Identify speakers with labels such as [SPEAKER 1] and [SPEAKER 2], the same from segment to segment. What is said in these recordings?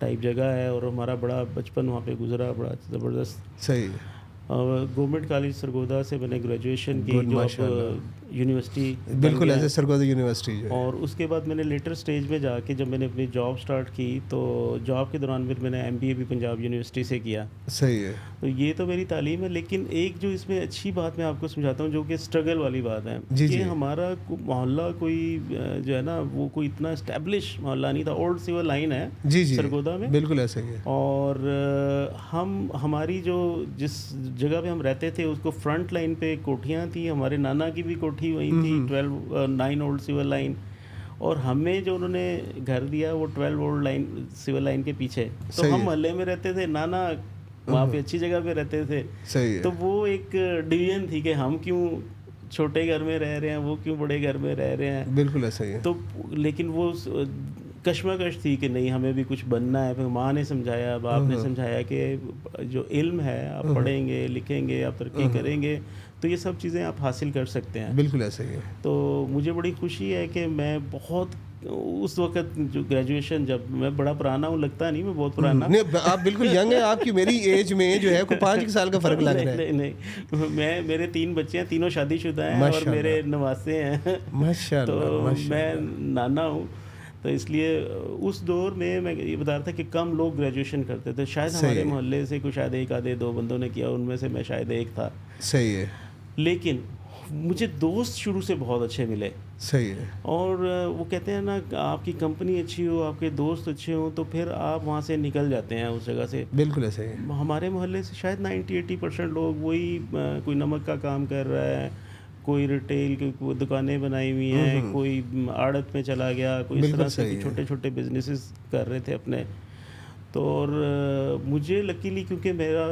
[SPEAKER 1] Type جگہ ہے اور ہمارا بڑا بچپن وہاں پہ گزرا, بڑا زبردست.
[SPEAKER 2] صحیح.
[SPEAKER 1] گورنمنٹ کالج سرگودا سے میں نے گریجویشن کی, جو اب یونیورسٹی
[SPEAKER 2] بالکل ایسے سرگودا یونیورسٹی جو ہے.
[SPEAKER 1] اور اس کے بعد میں نے لیٹر سٹیج میں جا کے جب میں نے اپنی جاب سٹارٹ کی تو جاب کے دوران پھر میں نے MBA بھی پنجاب یونیورسٹی سے کیا.
[SPEAKER 2] صحیح ہے.
[SPEAKER 1] تو یہ تو میری تعلیم ہے, لیکن ایک جو اس میں اچھی بات میں آپ کو سمجھاتا ہوں جو کہ اسٹرگل والی بات ہے کہ ہمارا محلہ کوئی جو ہے نا وہ کوئی اتنا اسٹیبلش محلہ نہیں تھا. اولڈ سیور لائن ہے سرگودا میں,
[SPEAKER 2] بالکل ایسا ہی ہے. اور
[SPEAKER 1] ہماری جو جس جگہ پہ ہم رہتے تھے اس کو فرنٹ لائن پہ کوٹھیاں تھیں. ہمارے نانا کی بھی کوٹھی وہیں تھی 9 اولڈ سیور لائن, اور ہمیں جو انہوں نے گھر دیا وہ 12 اولڈ لائن سیور لائن کے پیچھے. تو ہم محلے میں رہتے تھے, نانا وہاں پہ اچھی جگہ پہ رہتے تھے. تو وہ ایک ڈویژن تھی کہ ہم کیوں چھوٹے گھر میں رہ رہے ہیں, وہ کیوں بڑے گھر میں رہ رہے ہیں.
[SPEAKER 2] بالکل ایسا ہی ہے.
[SPEAKER 1] تو لیکن وہ کشمکش تھی کہ نہیں ہمیں بھی کچھ بننا ہے. پھر ماں نے سمجھایا, باپ نے سمجھایا کہ جو علم ہے آپ پڑھیں گے لکھیں گے آپ ترقی کریں گے تو یہ سب چیزیں آپ حاصل کر سکتے ہیں.
[SPEAKER 2] بالکل ایسا ہی ہے.
[SPEAKER 1] تو مجھے بڑی خوشی ہے کہ میں بہت اس وقت جو گریجویشن, جب میں بڑا پرانا ہوں لگتا نہیں, میں بہت پرانا
[SPEAKER 2] نہیں, آپ بالکل ینگ ہیں. آپ کی میری ایج میں جو ہے کوئی 5 سال کا فرق لگ رہا ہے.
[SPEAKER 1] نہیں, میرے 3 بچے ہیں, تینوں شادی شدہ ہیں اور میرے نواسے ہیں.
[SPEAKER 2] ماشاءاللہ.
[SPEAKER 1] تو میں نانا ہوں. تو اس لیے اس دور میں یہ بتا رہا تھا کہ کم لوگ گریجویشن کرتے تھے. شاید ہمارے محلے سے کوئی شاید 1 آدھے 2 بندوں نے کیا, ان میں سے میں شاید ایک تھا.
[SPEAKER 2] صحیح ہے.
[SPEAKER 1] لیکن مجھے دوست شروع سے بہت اچھے ملے.
[SPEAKER 2] صحیح ہے. اور
[SPEAKER 1] وہ کہتے ہیں نا آپ کی کمپنی اچھی ہو, آپ کے دوست اچھے ہوں تو پھر آپ وہاں سے نکل جاتے ہیں اس جگہ سے.
[SPEAKER 2] بالکل ایسا ہے.
[SPEAKER 1] ہمارے محلے سے شاید 90-80% لوگ وہی کوئی نمک کا کام کر رہا ہے, کوئی ریٹیل کی دکانیں بنائی ہوئی ہیں, کوئی آڑت میں چلا گیا, کوئی اس طرح سے چھوٹے چھوٹے بزنسز کر رہے تھے اپنے. تو اور مجھے لکیلی کیونکہ میرا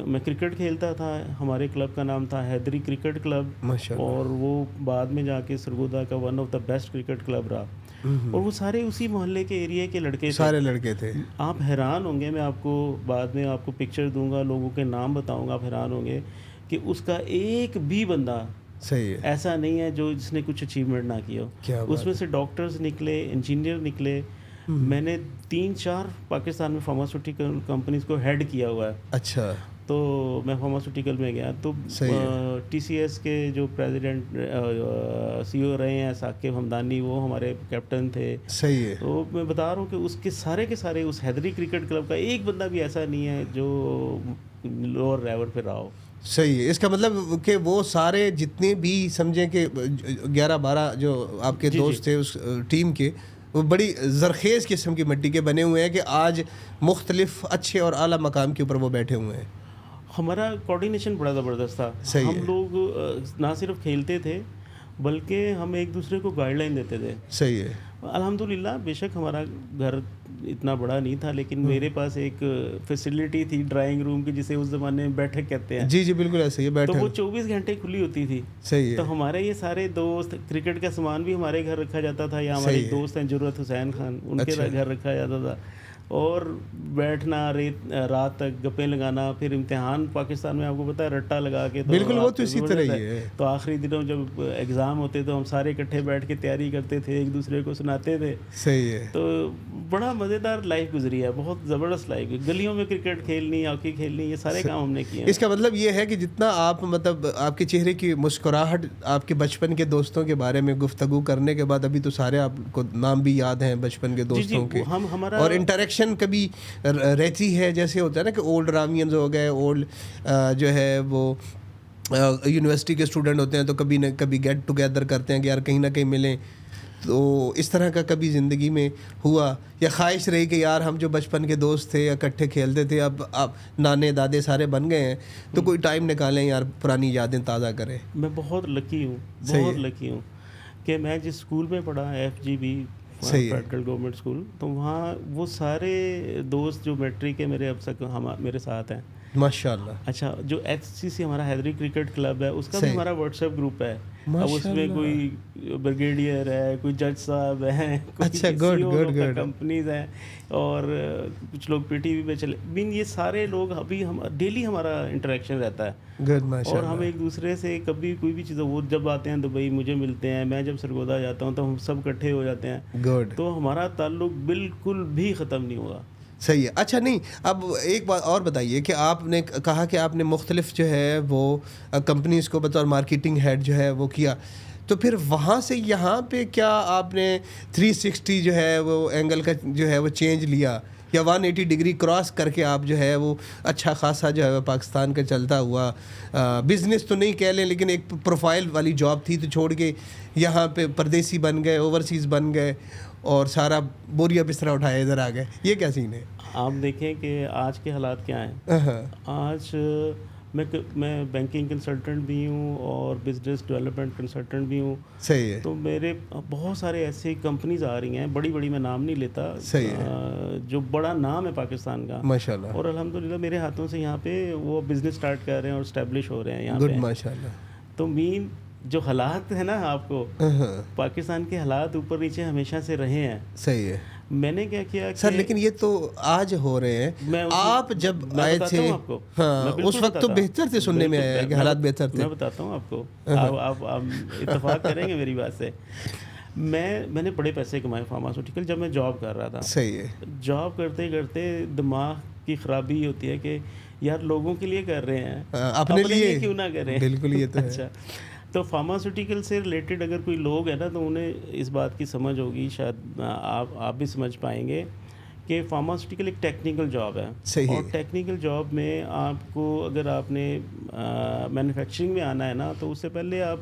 [SPEAKER 1] میں کرکٹ کھیلتا تھا, ہمارے کلب کا نام تھا حیدری کرکٹ کلب, اور وہ بعد میں جا کے سرگودا کا 1 of the best cricket club رہا. اور وہ سارے اسی محلے کے ایریا کے لڑکے,
[SPEAKER 2] سارے لڑکے تھے.
[SPEAKER 1] آپ حیران ہوں گے, میں آپ کو بعد میں آپ کو پکچر دوں گا, لوگوں کے نام بتاؤں گا, آپ حیران ہوں گے کہ اس کا ایک بھی بندہ
[SPEAKER 2] صحیح ہے
[SPEAKER 1] ایسا نہیں ہے جو جس نے کچھ اچیومنٹ نہ کیا ہو. اس میں سے ڈاکٹرز نکلے, انجینئر نکلے. میں نے 3-4 پاکستان میں فارماسیوٹیکل کمپنیز کو ہیڈ کیا ہوا ہے.
[SPEAKER 2] اچھا.
[SPEAKER 1] تو میں فارماسیوٹیکل میں گیا تو TCS کے جو پریزیڈنٹ CEO رہے ہیں ثاقب حمدانی, وہ ہمارے کیپٹن تھے.
[SPEAKER 2] صحیح ہے.
[SPEAKER 1] تو میں بتا رہا ہوں کہ اس کے سارے اس حیدری کرکٹ کلب کا ایک بندہ بھی ایسا نہیں ہے جو لوور لیول پہ رہا ہو.
[SPEAKER 2] صحیح ہے. اس کا مطلب کہ وہ سارے جتنے بھی سمجھیں کہ 11-12 جو آپ کے دوست تھے اس ٹیم کے, وہ بڑی زرخیز قسم کی مٹی کے بنے ہوئے ہیں کہ آج مختلف اچھے اور اعلیٰ مقام کے اوپر وہ بیٹھے ہوئے ہیں.
[SPEAKER 1] ہمارا کوارڈینیشن بڑا زبردست تھا. ہم لوگ نہ صرف کھیلتے تھے بلکہ ہم ایک دوسرے کو گائیڈ لائن دیتے تھے.
[SPEAKER 2] صحیح ہے.
[SPEAKER 1] الحمدللہ بے شک ہمارا گھر اتنا بڑا نہیں تھا, لیکن میرے پاس ایک فیسلٹی تھی ڈرائنگ روم کی, جسے اس زمانے میں بیٹھک کہتے ہیں.
[SPEAKER 2] جی بالکل ایسے ہی بیٹھک.
[SPEAKER 1] تو وہ 24 گھنٹے کھلی ہوتی تھی.
[SPEAKER 2] صحیح ہے.
[SPEAKER 1] تو ہمارے یہ سارے دوست, کرکٹ کا سامان بھی ہمارے گھر رکھا جاتا تھا, یا ہمارے دوست ہیں جرت حسین خان, ان کے گھر رکھا جاتا تھا. اور بیٹھنا رات تک گپیں لگانا. پھر امتحان پاکستان میں آپ کو پتہ ہے رٹا لگا کے,
[SPEAKER 2] بالکل وہ تو اسی طرح ہی ہے.
[SPEAKER 1] تو آخری دنوں جب ایگزام ہوتے تو ہم سارے اکٹھے بیٹھ کے تیاری کرتے تھے, ایک دوسرے کو سناتے تھے.
[SPEAKER 2] صحیح ہے.
[SPEAKER 1] تو بڑا مزیدار لائف گزری ہے, بہت زبردست لائف. گلیوں میں کرکٹ کھیلنی, ہاکی کھیلنی, یہ سارے کام ہم نے کیے.
[SPEAKER 2] اس کا مطلب یہ ہے کہ جتنا آپ مطلب آپ کے چہرے کی مسکراہٹ, آپ کے بچپن کے دوستوں کے بارے میں گفتگو کرنے کے بعد, ابھی تو سارے آپ کو نام بھی یاد ہیں بچپن کے دوستوں کے, اور انٹریکشن کبھی رہتی ہے. جیسے ہوتا ہے نا کہ اولڈ رامینز ہو گئے, اولڈ جو ہے وہ یونیورسٹی کے اسٹوڈنٹ ہوتے ہیں, تو کبھی نہ کبھی گیٹ ٹوگیدر کرتے ہیں کہ یار کہیں نہ کہیں ملیں. تو اس طرح کا کبھی زندگی میں ہوا, یا خواہش رہی کہ یار ہم جو بچپن کے دوست تھے یا اکٹھے کھیلتے تھے, اب نانے دادے سارے بن گئے ہیں, تو کوئی ٹائم نکالیں یار پرانی یادیں تازہ کریں.
[SPEAKER 1] میں بہت لکی ہوں, بہت لکی ہوں کہ میں جس اسکول میں پڑھا FGB فیڈرل گورنمنٹ اسکول, تو وہاں وہ سارے دوست جو میٹرک کے میرے اب تک میرے ساتھ ہیں.
[SPEAKER 2] ماشاء اللہ.
[SPEAKER 1] اچھا, جو HCC ہمارا حیدری کرکٹ کلب ہے, اس کا بھی ہمارا واٹس ایپ گروپ ہے. اب اس میں کوئی بریگیڈیئر ہے, کوئی جج صاحب ہیں,
[SPEAKER 2] اچھا گڈ
[SPEAKER 1] کمپنیز ہیں, اور کچھ لوگ پی ٹی وی پہ چلے. مین یہ سارے لوگ ابھی ہم ڈیلی ہمارا انٹریکشن رہتا ہے
[SPEAKER 2] گڈ
[SPEAKER 1] اور ہم ایک دوسرے سے کبھی کوئی بھی چیز, وہ جب آتے ہیں دبئی مجھے ملتے ہیں, میں جب سرگودا جاتا ہوں تو ہم سب اکٹھے ہو جاتے ہیں.
[SPEAKER 2] گڈ.
[SPEAKER 1] تو ہمارا تعلق بالکل بھی ختم نہیں ہوا.
[SPEAKER 2] صحیح ہے. اچھا نہیں, اب ایک بات اور بتائیے کہ آپ نے کہا کہ آپ نے مختلف جو ہے وہ کمپنیز کو بطور مارکیٹنگ ہیڈ جو ہے وہ کیا, تو پھر وہاں سے یہاں پہ کیا آپ نے 360 جو ہے وہ اینگل کا جو ہے وہ چینج لیا, یا 180 ڈگری کراس کر کے آپ جو ہے وہ اچھا خاصا جو ہے وہ پاکستان کا چلتا ہوا بزنس تو نہیں کہہ لیں لیکن ایک پروفائل والی جاب تھی تو چھوڑ کے یہاں پہ پردیسی بن گئے, اوورسیز بن گئے اور سارا بوریا بسترا اٹھایا ادھر آ گئے, یہ کیا سین ہے؟
[SPEAKER 1] آپ دیکھیں کہ آج کے حالات کیا ہیں. آج میں بینکنگ کنسلٹنٹ بھی ہوں اور بزنس ڈیولپمنٹ کنسلٹنٹ بھی ہوں.
[SPEAKER 2] صحیح ہے.
[SPEAKER 1] تو میرے بہت سارے ایسے کمپنیز آ رہی ہیں, بڑی بڑی, میں نام نہیں لیتا,
[SPEAKER 2] صحیح ہے,
[SPEAKER 1] جو بڑا نام ہے پاکستان کا
[SPEAKER 2] ماشاء اللہ,
[SPEAKER 1] اور الحمدللہ میرے ہاتھوں سے یہاں پہ وہ بزنس اسٹارٹ کر رہے ہیں اور اسٹیبلش ہو رہے ہیں یہاں پہ.
[SPEAKER 2] گڈ, ماشاء اللہ.
[SPEAKER 1] تو مین جو حالات ہیں نا, آپ کو پاکستان کے حالات اوپر نیچے ہمیشہ سے رہے ہیں.
[SPEAKER 2] صحیح ہے.
[SPEAKER 1] میں نے کیا کیا
[SPEAKER 2] سر, لیکن یہ تو آج ہو رہے ہیں, آپ جب آئے تھے ہاں اس وقت تو بہتر تھے, سننے میں آیا کہ حالات بہتر تھے.
[SPEAKER 1] میں بتاتا ہوں آپ کو, آپ اتفاق کریں گے میری بات سے. میں نے بڑے پیسے کمائے فارماسیوٹیکل جب میں جاب کر رہا تھا.
[SPEAKER 2] صحیح ہے.
[SPEAKER 1] جاب کرتے کرتے دماغ کی خرابی ہوتی ہے کہ یار لوگوں کے لیے کر رہے ہیں,
[SPEAKER 2] اپنے لیے
[SPEAKER 1] کیوں نہ کریں.
[SPEAKER 2] بالکل, یہ تو ہے.
[SPEAKER 1] اچھا, تو فارماسیوٹیکل سے ریلیٹڈ اگر کوئی لوگ ہے نا تو انہیں اس بات کی سمجھ ہوگی, شاید آپ بھی سمجھ پائیں گے کہ فارماسیوٹیکل ایک ٹیکنیکل جاب ہے. اور ٹیکنیکل جاب میں آپ کو اگر آپ نے مینوفیکچرنگ میں آنا ہے نا تو اس سے پہلے آپ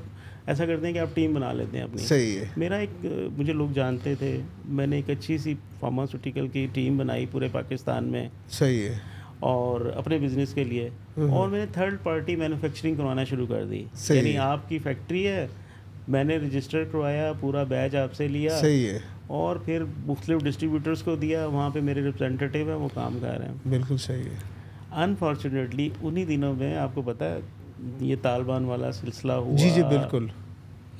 [SPEAKER 1] ایسا کرتے ہیں کہ آپ ٹیم بنا لیتے ہیں اپنی.
[SPEAKER 2] صحیح ہے.
[SPEAKER 1] میرا ایک, مجھے لوگ جانتے تھے, میں نے ایک اچھی سی فارماسیوٹیکل کی ٹیم بنائی پورے پاکستان میں.
[SPEAKER 2] صحیح ہے.
[SPEAKER 1] اور اپنے بزنس کے لیے, اور میں نے تھرڈ پارٹی مینوفیکچرنگ کروانا شروع کر دی. یعنی آپ کی فیکٹری ہے, میں نے رجسٹر کروایا, پورا بیچ آپ سے لیا.
[SPEAKER 2] صحیح ہے.
[SPEAKER 1] اور پھر مختلف ڈسٹریبیوٹرس کو دیا, وہاں پہ میرے ریپرزینٹیٹیو ہیں, وہ کام کر رہے ہیں.
[SPEAKER 2] بالکل صحیح ہے.
[SPEAKER 1] انفارچونیٹلی انہی دنوں میں آپ کو پتہ ہے یہ طالبان والا سلسلہ ہوا.
[SPEAKER 2] جی جی بالکل,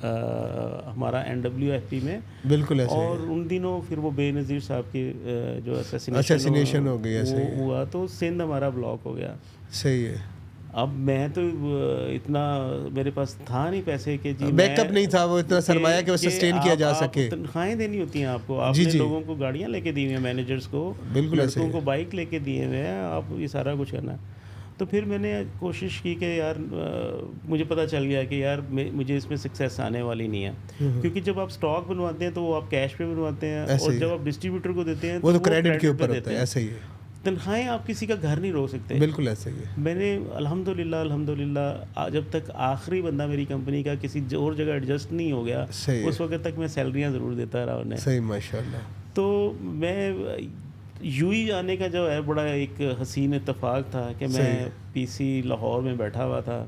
[SPEAKER 1] ہمارا NWFP میں.
[SPEAKER 2] بالکل ایسے.
[SPEAKER 1] اور ان دنوں پھر وہ بے نظیر صاحب کی جو
[SPEAKER 2] اسیسینیشن ہو گئی
[SPEAKER 1] ہوا تو سندھ ہمارا بلاک ہو گیا.
[SPEAKER 2] صحیح ہے.
[SPEAKER 1] اب میں تو اتنا میرے پاس تھا نہیں پیسے کہ جی
[SPEAKER 2] بیک اپ نہیں تھا, وہ اتنا سرمایہ کہ وہ سسٹین کیا جا سکے.
[SPEAKER 1] تنخواہیں دینی ہوتی ہیں آپ کو, آپ نے لوگوں کو گاڑیاں لے کے دی ہوئی ہیں, مینیجرس کو, لڑکوں کو بائک لے کے دیے ہوئے ہیں, آپ یہ سارا کچھ کرنا ہے. تو پھر میں نے کوشش کی کہ یار مجھے پتہ چل گیا کہ یار مجھے اس میں سکسیس آنے والی نہیں ہے, کیونکہ جب آپ اسٹاک بنواتے ہیں تو وہ آپ کیش پہ بنواتے ہیں, اور جب آپ ڈسٹریبیوٹر کو دیتے ہیں
[SPEAKER 2] وہ تو کریڈٹ کے اوپر ہوتا ہے. ایسا ہی ہے.
[SPEAKER 1] تنخواہیں آپ کسی کا گھر نہیں روک سکتے.
[SPEAKER 2] بالکل ایسا ہی ہے.
[SPEAKER 1] میں نے الحمدللہ جب تک آخری بندہ میری کمپنی کا کسی اور جگہ ایڈجسٹ نہیں ہو گیا, اس وقت تک میں سیلریاں ضرور دیتا رہا انہیں.
[SPEAKER 2] صحیح, ماشاء اللہ.
[SPEAKER 1] تو میں یو ہی آنے کا جو ہے بڑا ایک حسین اتفاق تھا کہ میں PC لاہور میں بیٹھا ہوا تھا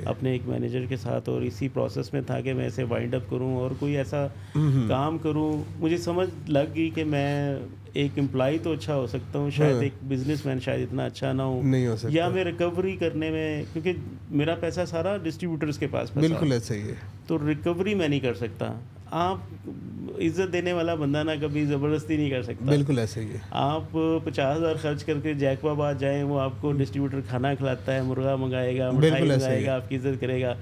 [SPEAKER 1] اپنے ایک مینیجر کے ساتھ, اور اسی پروسیس میں تھا کہ میں اسے وائنڈ اپ کروں اور کوئی ایسا کام کروں. مجھے سمجھ لگ گئی کہ میں ایک امپلائی تو اچھا ہو سکتا ہوں, شاید ایک بزنس مین شاید اتنا اچھا نہ ہوں, یا میں ریکوری کرنے میں, کیونکہ میرا پیسہ سارا ڈسٹریبیوٹرس کے پاس.
[SPEAKER 2] بالکل ایسا ہی ہے.
[SPEAKER 1] تو ریکوری میں نہیں کر سکتا. آپ عزت دینے والا بندہ نا کبھی زبردستی نہیں کر سکتا.
[SPEAKER 2] بالکل ایسا ہی ہے.
[SPEAKER 1] آپ 50,000 خرچ کر کے جیکوا باد جائیں, وہ آپ کو ڈسٹریبیوٹر کھانا کھلاتا ہے, مرغا منگائے گا, مٹھائی منگائے گا, آپ کی عزت کرے گا,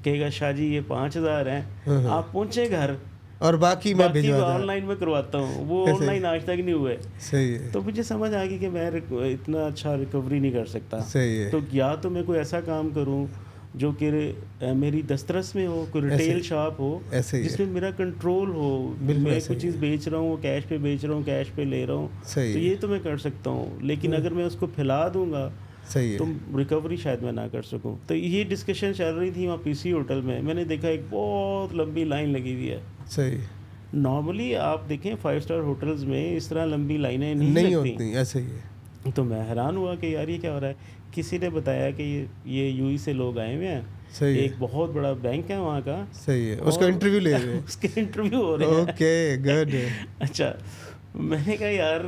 [SPEAKER 1] کہے گا شاہ جی یہ 5,000 ہیں, آپ پہنچے گھر
[SPEAKER 2] اور باقی میں
[SPEAKER 1] آن لائن میں کرواتا ہوں. وہ آن لائن آج تک نہیں ہوئے.
[SPEAKER 2] صحیح ہے.
[SPEAKER 1] تو مجھے سمجھ آ گئی کہ میں اتنا اچھا ریکوری نہیں کر سکتا.
[SPEAKER 2] صحیح ہے.
[SPEAKER 1] تو یا تو میں کوئی ایسا کام کروں جو کہ میری دسترس میں ہو, کوئی ریٹیل شاپ ہو جس میں میرا کنٹرول ہو, میں کوئی چیز بیچ رہا ہوں, کیش پہ بیچ رہا ہوں, کیش پہ لے رہا ہوں, تو یہ تو میں کر سکتا ہوں. لیکن اگر میں اس کو پھیلا دوں گا تو ریکوری شاید میں نہ کر سکوں. تو یہ ڈسکشن چل رہی تھی وہاں PC ہوٹل میں. میں نے دیکھا ایک بہت لمبی لائن لگی ہوئی ہے.
[SPEAKER 2] صحیح.
[SPEAKER 1] نارملی آپ دیکھیں 5 اسٹار ہوٹلز میں اس طرح لمبی لائنیں نہیں
[SPEAKER 2] ہوتی. ایسے ہی ہے.
[SPEAKER 1] تو میں حیران ہوا کہ یار یہ کیا ہو رہا ہے. کسی نے بتایا کہ یہ UAE سے لوگ آئے ہوئے ہیں, ایک بہت بڑا بینک ہے وہاں کا.
[SPEAKER 2] صحیح ہے. اس کا انٹرویو لے رہے ہیں.
[SPEAKER 1] اس کے انٹرویو ہو رہے ہیں.
[SPEAKER 2] Okay good.
[SPEAKER 1] اچھا, میں نے کہا یار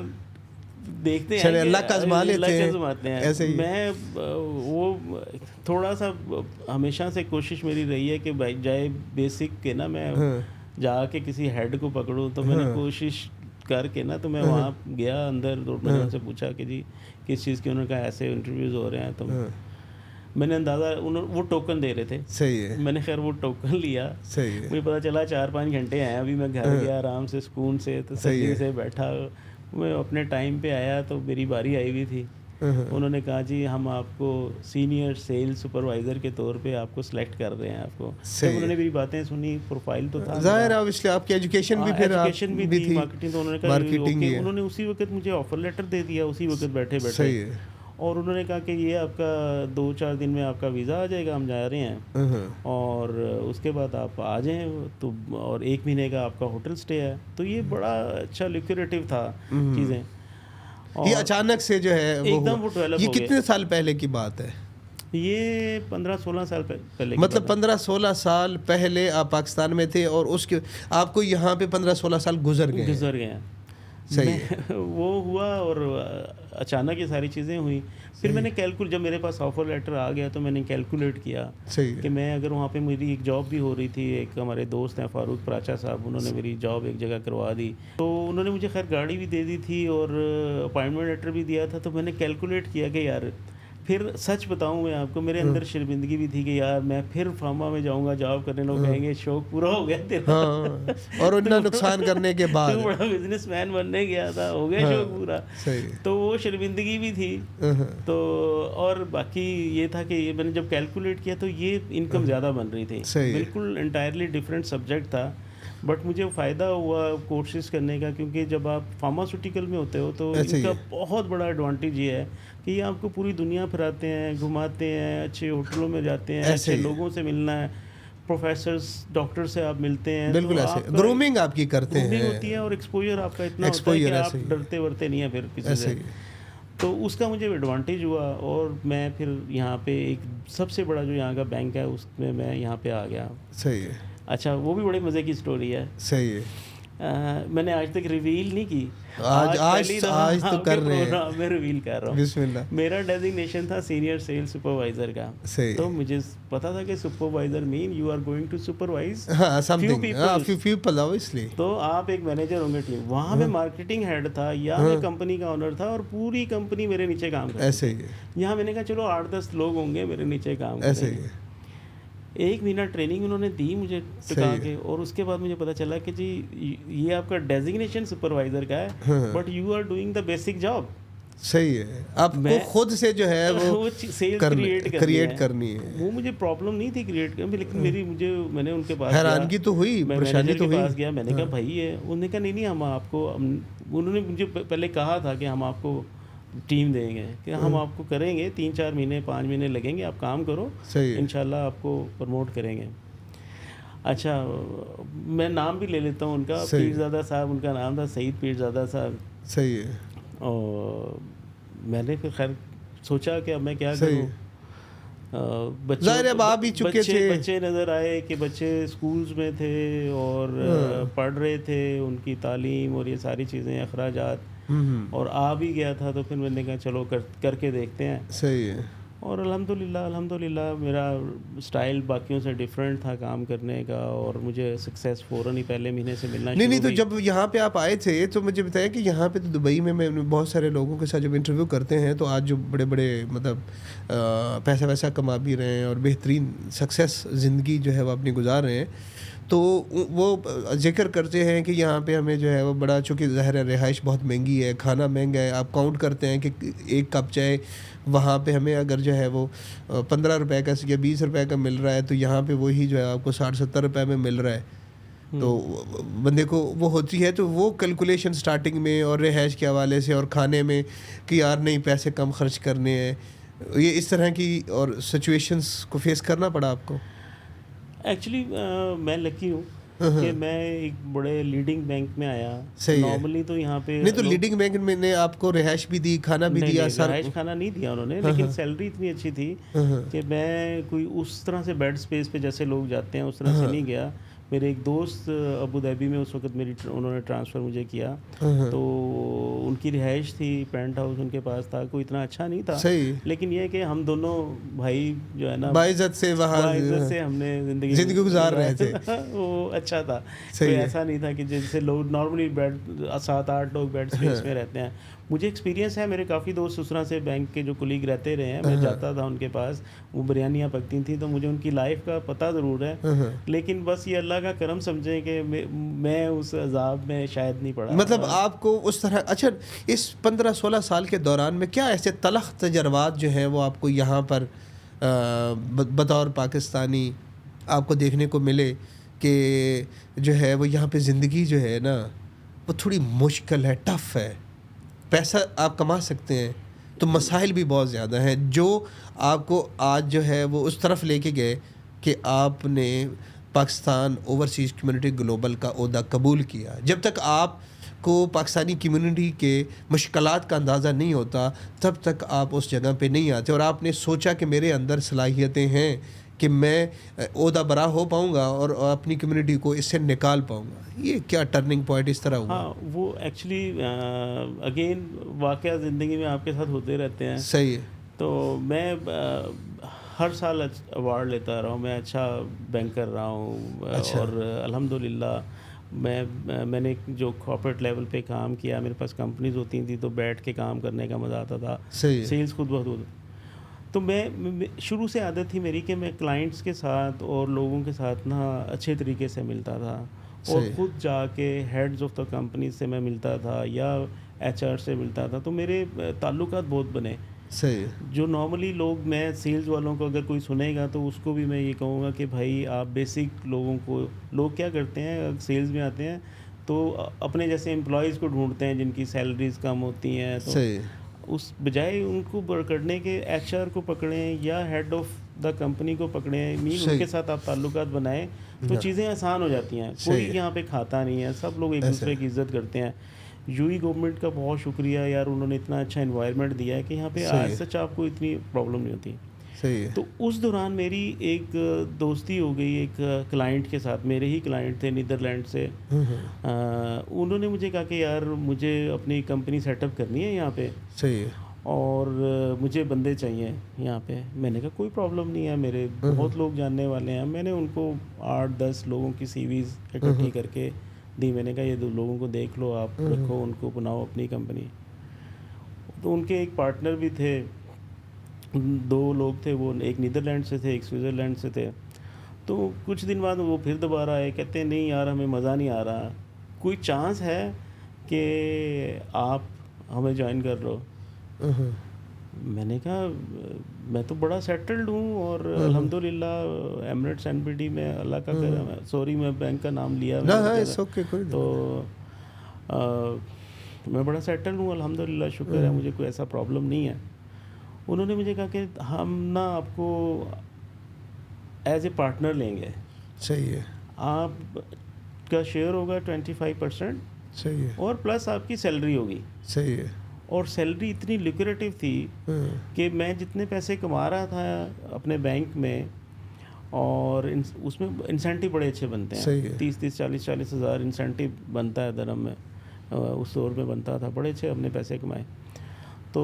[SPEAKER 1] دیکھتے ہیں
[SPEAKER 2] اللہ کا آزما لیتے
[SPEAKER 1] ہیں ایسے ہی. میں وہ تھوڑا سا ہمیشہ سے کوشش میری رہی ہے کہ بھائی جائے بیسک کے نا میں جا کے کسی ہیڈ کو پکڑوں, تو میں نے کوشش کر کے نا تو میں وہاں گیا اندر, تو میں نے ان سے پوچھا کہ جی کس چیز کی, انہوں نے کہا ایسے انٹرویوز ہو رہے ہیں. تو میں نے اندازہ وہ ٹوکن دے رہے تھے,
[SPEAKER 2] صحیح ہے,
[SPEAKER 1] میں نے خیر وہ ٹوکن لیا,
[SPEAKER 2] صحیح ہے,
[SPEAKER 1] مجھے پتا چلا 4-5 گھنٹے ہیں, ابھی میں گھر گیا آرام سے سکون سے تسلی سے بیٹھا, میں اپنے ٹائم پہ آیا تو میری باری آئی ہوئی تھی. انہوں نے کہا جی ہم آپ کو سینئر سیل سپروائزر کے طور پہ آپ کو سلیکٹ کر رہے ہیں. آپ کو جب انہوں نے میری باتیں سنی, پروفائل تو تھا
[SPEAKER 2] ظاہر ہے, اس لیے آپ کی ایجوکیشن بھی پھر
[SPEAKER 1] ایجوکیشن بھی تھی, مارکیٹنگ, تو انہوں نے کہا انہوں نے اسی وقت مجھے آفر لیٹر دے دیا, اسی وقت بیٹھے بیٹھے, اور انہوں نے کہا کہ یہ آپ کا 2-4 دن میں آپ کا ویزا آ جائے گا, ہم جا رہے ہیں, اور اس کے بعد آپ آ جائیں, تو اور 1 مہینے کا آپ کا ہوٹل سٹے ہے. تو یہ بڑا اچھا لیکریٹو تھا چیزیں.
[SPEAKER 2] یہ اچانک سے جو ہے
[SPEAKER 1] ایک دم وہ ڈیولپ
[SPEAKER 2] یہ کتنے سال پہلے کی بات ہے؟
[SPEAKER 1] یہ 15-16 سال پہلے,
[SPEAKER 2] مطلب 15-16 سال پہلے آپ پاکستان میں تھے, اور اس کے آپ کو یہاں پہ 15-16 سال گزر گئے ہیں.
[SPEAKER 1] صحیح وہ ہوا, اور اچانک یہ ساری چیزیں ہوئیں. پھر میں نے جب میرے پاس آفر لیٹر آ گیا تو میں نے کیلکولیٹ کیا کہ میں اگر وہاں پہ میری ایک جاب بھی ہو رہی تھی, ایک ہمارے دوست ہیں فاروق پراچا صاحب, انہوں نے میری جاب ایک جگہ کروا دی, تو انہوں نے مجھے خیر گاڑی بھی دے دی تھی اور اپائنٹمنٹ لیٹر بھی دیا تھا. تو میں نے کیلکولیٹ کیا کہ یار پھر سچ بتاؤں میں آپ کو, میرے اندر شرمندگی بھی تھی کہ یار میں پھر فارما میں جاؤں گا جاب کرنے, لوگ کہیں گے شوق پورا ہو گیا تیرا,
[SPEAKER 2] اور اتنا نقصان کرنے کے بعد
[SPEAKER 1] تو بڑا بزنس مین بننے گیا تھا, ہو گیا شوق پورا. تو وہ شرمندگی بھی تھی. تو اور باقی یہ تھا کہ میں نے جب کیلکولیٹ کیا تو یہ انکم زیادہ بن رہی تھی, بالکل انٹائرلی ڈفرینٹ سبجیکٹ تھا, بٹ مجھے فائدہ ہوا کورسز کرنے کا, کیونکہ جب آپ فارماسیوٹیکل میں ہوتے ہو تو ان کا بہت بڑا ایڈوانٹیج یہ ہے کہ یہ آپ کو پوری دنیا پھراتے ہیں, گھماتے ہیں, اچھے ہوٹلوں میں جاتے ہیں, اچھے لوگوں سے ملنا ہے, پروفیسرز ڈاکٹر سے آپ ملتے ہیں,
[SPEAKER 2] بالکل ایسے گرومنگ آپ کی کرتے ہیں
[SPEAKER 1] ہوتی ہے, اور ایکسپوجر آپ کا اتنا ہوتا ہے کہ آپ ڈرتے ورتے نہیں ہیں پھر کسی سے. تو اس کا مجھے ایڈوانٹیج ہوا, اور میں پھر یہاں پہ ایک سب سے بڑا جو یہاں کا بینک ہے اس میں یہاں پہ آ گیا.
[SPEAKER 2] صحیح ہے.
[SPEAKER 1] اچھا وہ بھی بڑے مزے کی سٹوری ہے.
[SPEAKER 2] صحیح ہے.
[SPEAKER 1] میں نے آج تک ریویل نہیں کی,
[SPEAKER 2] آج تو کر رہے ہیں,
[SPEAKER 1] میں ریویل کر رہا ہوں.
[SPEAKER 2] بسم اللہ.
[SPEAKER 1] میرا ڈیزگنیشن تھا سینئر سیل سپروائزر کا. تو مجھے پتا تھا کہ supervisor man you are going to supervise
[SPEAKER 2] few people obviously.
[SPEAKER 1] تو آپ ایک مینیجر ہوں گے ٹیم. وہاں میں مارکیٹنگ ہیڈ تھا, یا میں کمپنی کا آنر تھا, اور پوری کمپنی میرے نیچے کام کرتی.
[SPEAKER 2] ایسے ہی.
[SPEAKER 1] یہاں میں نے کہا چلو 8-10 لوگ ہوں گے میرے نیچے کام کرتے. ایسے ہی 1 مہینہ ٹریننگ انہوں نے دی مجھے ٹکا کے, اور اس کے بعد مجھے پتا چلا کہ جی یہ آپ کا ڈیزگنیشن سپروائزر کا ہے, but you are doing the basic job.
[SPEAKER 2] صحیح ہے, آپ کو خود سے جو ہے وہ کریٹ کرنی ہے.
[SPEAKER 1] وہ مجھے پرابلم نہیں تھی کریٹ کرنے میں, لیکن میں نے ان کے پاس
[SPEAKER 2] حیرانگی تو ہوئی, پریشانی تو ہوئی.
[SPEAKER 1] پاس گیا, میں نے کہا بھائی ہے, انہوں نے کہا نہیں ہم آپ کو, انہوں نے مجھے پہلے کہا تھا کہ ہم آپ کو ٹیم دیں گے, کہ ہم آپ کو کریں گے, 3-4 مہینے 5 مہینے لگیں گے, آپ کام کرو, انشاءاللہ آپ کو پروموٹ کریں گے. اچھا میں نام بھی لے لیتا ہوں ان کا, پیرزادہ صاحب ان کا نام تھا, سعید پیرزادہ صاحب.
[SPEAKER 2] صحیح ہے.
[SPEAKER 1] اور میں نے پھر خیر سوچا کہ اب میں کیا کروں. بچے نظر آئے کہ بچے اسکولز میں تھے اور پڑھ رہے تھے, ان کی تعلیم اور یہ ساری چیزیں, اخراجات, اور آ بھی گیا تھا. تو پھر میں نے کہا چلو کر کے دیکھتے ہیں.
[SPEAKER 2] صحیح ہے.
[SPEAKER 1] اور الحمدللہ میرا اسٹائل باقیوں سے ڈفرینٹ تھا کام کرنے کا, اور مجھے سکسیس فوراً ہی پہلے مہینے سے ملنا شروع.
[SPEAKER 2] نہیں تو جب یہاں پہ آپ آئے تھے تو مجھے بتایا کہ یہاں پہ تو دبئی میں بہت سارے لوگوں کے ساتھ جب انٹرویو کرتے ہیں تو آج جو بڑے بڑے مطلب پیسہ ویسا کما بھی رہے ہیں اور بہترین سکسیس زندگی جو ہے وہ اپنی گزار رہے ہیں, تو وہ ذکر کرتے ہیں کہ یہاں پہ ہمیں جو ہے وہ بڑا, چونکہ ظاہر ہے رہائش بہت مہنگی ہے, کھانا مہنگا ہے. آپ کاؤنٹ کرتے ہیں کہ 1 کپ چائے وہاں پہ ہمیں اگر جو ہے وہ 15 روپے کا یا 20 روپے کا مل رہا ہے, تو یہاں پہ وہی جو ہے آپ کو 60-70 روپے میں مل رہا ہے. تو بندے کو وہ ہوتی ہے, تو وہ کیلکولیشن سٹارٹنگ میں اور رہائش کے حوالے سے اور کھانے میں کہ یار نہیں پیسے کم خرچ کرنے ہیں, یہ اس طرح کی اور سچویشنز کو فیس کرنا پڑا آپ کو.
[SPEAKER 1] ایکچولی میں لکی ہوں کہ میں ایک بڑے لیڈنگ بینک میں آیا. نارملی تو یہاں پہ
[SPEAKER 2] نہیں, تو لیڈنگ بینک میں نے آپ کو رہائش بھی دی, کھانا بھی دیا.
[SPEAKER 1] رہائش کھانا نہیں دیا انہوں نے, لیکن سیلری اتنی اچھی تھی کہ میں کوئی اس طرح سے بیڈ اسپیس پہ جیسے لوگ جاتے ہیں اس طرح سے نہیں گیا. میرے ایک دوست ابو دھابی میں اس وقت انہوں نے ٹرانسفر مجھے کیا, تو ان کی رہائش تھی, پینٹ ہاؤس ان کے پاس تھا, کوئی اتنا اچھا نہیں تھا, لیکن یہ کہ ہم دونوں بھائی جو ہے نا
[SPEAKER 2] باعزت سے
[SPEAKER 1] ہم نے
[SPEAKER 2] زندگی گزار رہے تھے.
[SPEAKER 1] وہ اچھا تھا, کوئی ایسا نہیں تھا کہ جیسے لوگ نارملی 7-8 لوگ بیڈ اسپیس میں رہتے ہیں. مجھے ایکسپیرینس ہے, میرے کافی دوست اس طرح سے بینک کے جو کلیگ رہتے رہے ہیں, میں جاتا تھا ان کے پاس, وہ بریانیاں پکتی تھیں, تو مجھے ان کی لائف کا پتہ ضرور ہے, لیکن بس یہ اللہ کا کرم سمجھیں کہ میں اس عذاب میں شاید نہیں پڑا.
[SPEAKER 2] مطلب آپ کو اس طرح, اچھا اس 15-16 سال کے دوران میں کیا ایسے تلخ تجربات جو ہیں وہ آپ کو یہاں پر بطور پاکستانی آپ کو دیکھنے کو ملے کہ جو ہے وہ یہاں پہ زندگی جو ہے نا وہ تھوڑی مشکل ہے, ٹف ہے, پیسہ آپ کما سکتے ہیں تو مسائل بھی بہت زیادہ ہیں جو آپ کو آج جو ہے وہ اس طرف لے کے گئے کہ آپ نے پاکستان اوورسیز کمیونٹی گلوبل کا عہدہ قبول کیا. جب تک آپ کو پاکستانی کمیونٹی کے مشکلات کا اندازہ نہیں ہوتا تب تک آپ اس جگہ پہ نہیں آتے, اور آپ نے سوچا کہ میرے اندر صلاحیتیں ہیں کہ میں عہدہ برا ہو پاؤں گا اور اپنی کمیونٹی کو اس سے نکال پاؤں گا. یہ کیا ٹرننگ پوائنٹ اس طرح ہوا؟
[SPEAKER 1] ہاں, وہ ایکچولی اگین واقعہ زندگی میں آپ کے ساتھ ہوتے رہتے ہیں.
[SPEAKER 2] صحیح ہے.
[SPEAKER 1] تو میں ہر سال ایوارڈ لیتا رہا ہوں, میں اچھا بینکر رہا ہوں, اور الحمدللہ میں نے جو کارپوریٹ لیول پہ کام کیا, میرے پاس کمپنیز ہوتی تھیں تو بیٹھ کے کام کرنے کا مزہ آتا تھا, سیلز خود بہت ہوتا. تو میں شروع سے عادت تھی میری کہ میں کلائنٹس کے ساتھ اور لوگوں کے ساتھ نا اچھے طریقے سے ملتا تھا, اور خود جا کے ہیڈز آف دا کمپنی سے میں ملتا تھا یا ایچ آر سے ملتا تھا, تو میرے تعلقات بہت بنے.
[SPEAKER 2] صحیح. جو
[SPEAKER 1] نارملی لوگ, میں سیلز والوں کو اگر کوئی سنے گا تو اس کو بھی میں یہ کہوں گا کہ بھائی آپ بیسک لوگ کیا کرتے ہیں, سیلز میں آتے ہیں تو اپنے جیسے امپلائیز کو ڈھونڈتے ہیں جن کی سیلریز کم ہوتی ہیں, تو اس بجائے ان کو پکڑنے کے ایچ آر کو پکڑیں یا ہیڈ آف دا کمپنی کو پکڑیں, ان کے ساتھ آپ تعلقات بنائیں تو چیزیں آسان ہو جاتی ہیں. کوئی یہاں پہ کھاتا نہیں ہے, سب لوگ ایک دوسرے کی عزت کرتے ہیں. گورنمنٹ کا بہت شکریہ یار, انہوں نے اتنا اچھا انوائرمنٹ دیا ہے کہ یہاں پہ آج سچ آپ کو اتنی پرابلم نہیں ہوتی. تو اس دوران میری ایک دوستی ہو گئی ایک کلائنٹ کے ساتھ, میرے ہی کلائنٹ تھے نیدرلینڈ سے. انہوں نے مجھے کہا کہ یار مجھے اپنی کمپنی سیٹ اپ کرنی ہے یہاں پہ, اور مجھے بندے چاہیے یہاں پہ. میں نے کہا کوئی پرابلم نہیں ہے, میرے بہت لوگ جاننے والے ہیں. میں نے ان کو 8-10 لوگوں کی سی ویز اکٹھی کر کے دی. میں نے کہا یہ 2 لوگوں کو دیکھ لو, آپ رکھو, ان کو بناؤ اپنی کمپنی. تو ان کے ایک پارٹنر بھی تھے, 2 لوگ تھے, وہ ایک نیدرلینڈ سے تھے, ایک سوئٹزرلینڈ سے تھے. تو کچھ دن بعد وہ پھر دوبارہ آئے, کہتے ہیں نہیں یار ہمیں مزہ نہیں آ رہا, کوئی چانس ہے کہ آپ ہمیں جوائن کر لو. میں نے کہا میں تو بڑا سیٹلڈ ہوں, اور الحمدللہ ایمریٹس این بی ڈی میں اللہ کا کرم ہے. سوری میں بینک کا نام لیا, تو میں بڑا سیٹل ہوں الحمدللہ, شکر ہے, مجھے کوئی ایسا پرابلم نہیں ہے. انہوں نے مجھے کہا کہ ہم نا آپ کو ایز اے پارٹنر لیں گے.
[SPEAKER 2] صحیح ہے.
[SPEAKER 1] آپ کا شیئر ہوگا 25%.
[SPEAKER 2] صحیح ہے.
[SPEAKER 1] اور پلس آپ کی سیلری ہوگی.
[SPEAKER 2] صحیح ہے.
[SPEAKER 1] اور سیلری اتنی لیکریٹو تھی کہ میں جتنے پیسے کما رہا تھا اپنے بینک میں, اور اس میں انسینٹیو بڑے اچھے بنتے ہیں, 30-40 ہزار انسینٹیو بنتا ہے درہم میں, اس دور میں بنتا تھا, بڑے اچھے اپنے پیسے کمائے. تو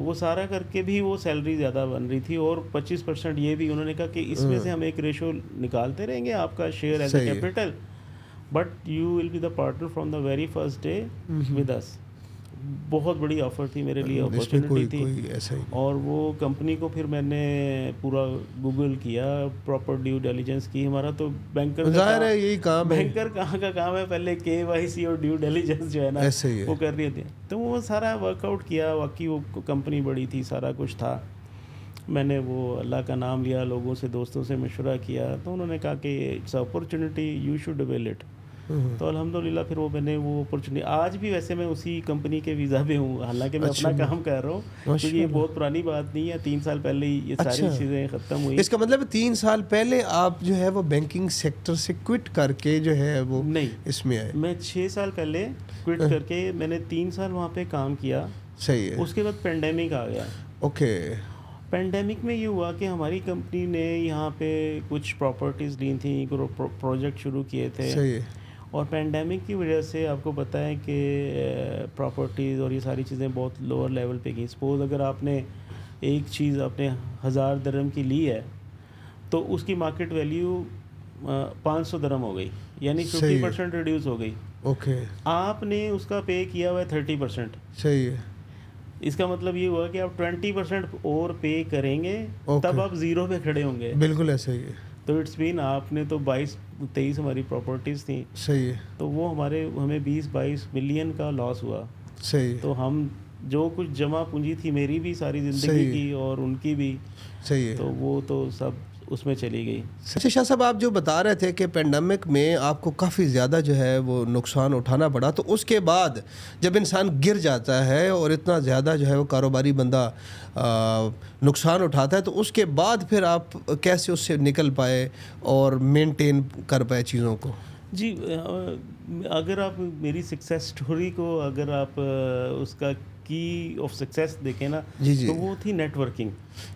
[SPEAKER 1] وہ سارا کر کے بھی وہ سیلری زیادہ بن رہی تھی, اور 25% یہ بھی انہوں نے کہا کہ اس میں سے ہم ایک ریشو نکالتے رہیں گے, آپ کا share as a capital, but you will be the partner from the very first day with us. بہت بڑی آفر تھی میرے لیے, اپرچونیٹی تھی. اور وہ کمپنی کو پھر میں نے پورا گوگل کیا, پراپر ڈیو ڈیلیجنس کی. ہمارا تو بینکر
[SPEAKER 2] ظاہر ہے یہی کام ہے,
[SPEAKER 1] بینکر کہاں کا کام ہے, پہلے KYC اور ڈیو ڈیلیجنس جو ہے نا وہ کر رہی تھی. تو وہ سارا ورک آؤٹ کیا, واقعی وہ کمپنی بڑی تھی, سارا کچھ تھا. میں نے وہ اللہ کا نام لیا, لوگوں سے, دوستوں سے مشورہ کیا, تو انہوں نے کہا کہ it's opportunity, you should avail it. تو الحمدللہ پھر میں نے وہ اپرچونیٹی, آج بھی ویسے میں اسی کمپنی کے ویزا پہ ہوں, حالانکہ میں اپنا کام کر رہا ہوں, کیونکہ یہ بہت پرانی بات نہیں ہے, 3 سال پہلے ہی یہ ساری چیزیں ختم ہوئی.
[SPEAKER 2] اس کا مطلب 3 سال پہلے آپ جو ہے وہ بینکنگ سیکٹر سے کوئٹ کر کے جو ہے وہ
[SPEAKER 1] نہیں
[SPEAKER 2] اس میں آئے؟
[SPEAKER 1] میں 6 سال پہلے کوئٹ کر کے میں نے 3 سال وہاں پہ کام کیا.
[SPEAKER 2] صحیح ہے.
[SPEAKER 1] اس کے بعد پینڈیمک آ گیا.
[SPEAKER 2] اوکے.
[SPEAKER 1] پینڈیمک میں یہ ہوا کہ ہماری کمپنی نے یہاں پہ کچھ پراپرٹیز لی تھیں، پروجیکٹ شروع کیے تھے،
[SPEAKER 2] صحیح.
[SPEAKER 1] اور پینڈیمک کی وجہ سے آپ کو پتہ ہے کہ پراپرٹیز اور یہ ساری چیزیں بہت لوور لیول پہ گئیں. سپوز اگر آپ نے ایک چیز اپنے 1000 درہم کی لی ہے تو اس کی مارکیٹ ویلیو 500 درہم ہو گئی، یعنی 50% ریڈیوس ہو گئی.
[SPEAKER 2] اوکے.
[SPEAKER 1] آپ نے اس کا پے کیا ہوا ہے 30%.
[SPEAKER 2] صحیح ہے.
[SPEAKER 1] اس کا مطلب یہ ہوا کہ آپ 20% اور پے کریں گے تب آپ زیرو پہ کھڑے ہوں گے.
[SPEAKER 2] بالکل ایسا ہی ہے.
[SPEAKER 1] تو اٹس مین آپ نے تو 22-23 ہماری پراپرٹیز تھیں.
[SPEAKER 2] صحیح ہے.
[SPEAKER 1] تو وہ ہمیں 20-22 ملین کا لاس ہوا.
[SPEAKER 2] صحیح.
[SPEAKER 1] تو ہم جو کچھ جمع پونجی تھی میری بھی ساری زندگی کی اور ان کی بھی،
[SPEAKER 2] صحیح ہے،
[SPEAKER 1] تو وہ تو سب اس میں چلی گئی.
[SPEAKER 2] اچھا شاہ صاحب، آپ جو بتا رہے تھے کہ پینڈیمک میں آپ کو کافی زیادہ جو ہے وہ نقصان اٹھانا پڑا، تو اس کے بعد جب انسان گر جاتا ہے اور اتنا زیادہ جو ہے وہ کاروباری بندہ نقصان اٹھاتا ہے، تو اس کے بعد پھر آپ کیسے اس سے نکل پائے اور مینٹین کر پائے چیزوں کو؟
[SPEAKER 1] جی، اگر آپ میری سکسیس سٹوری کو اگر آپ اس کا کی آف سکسیس دیکھیں نا،
[SPEAKER 2] جی
[SPEAKER 1] تو وہ تھی نیٹ ورکنگ.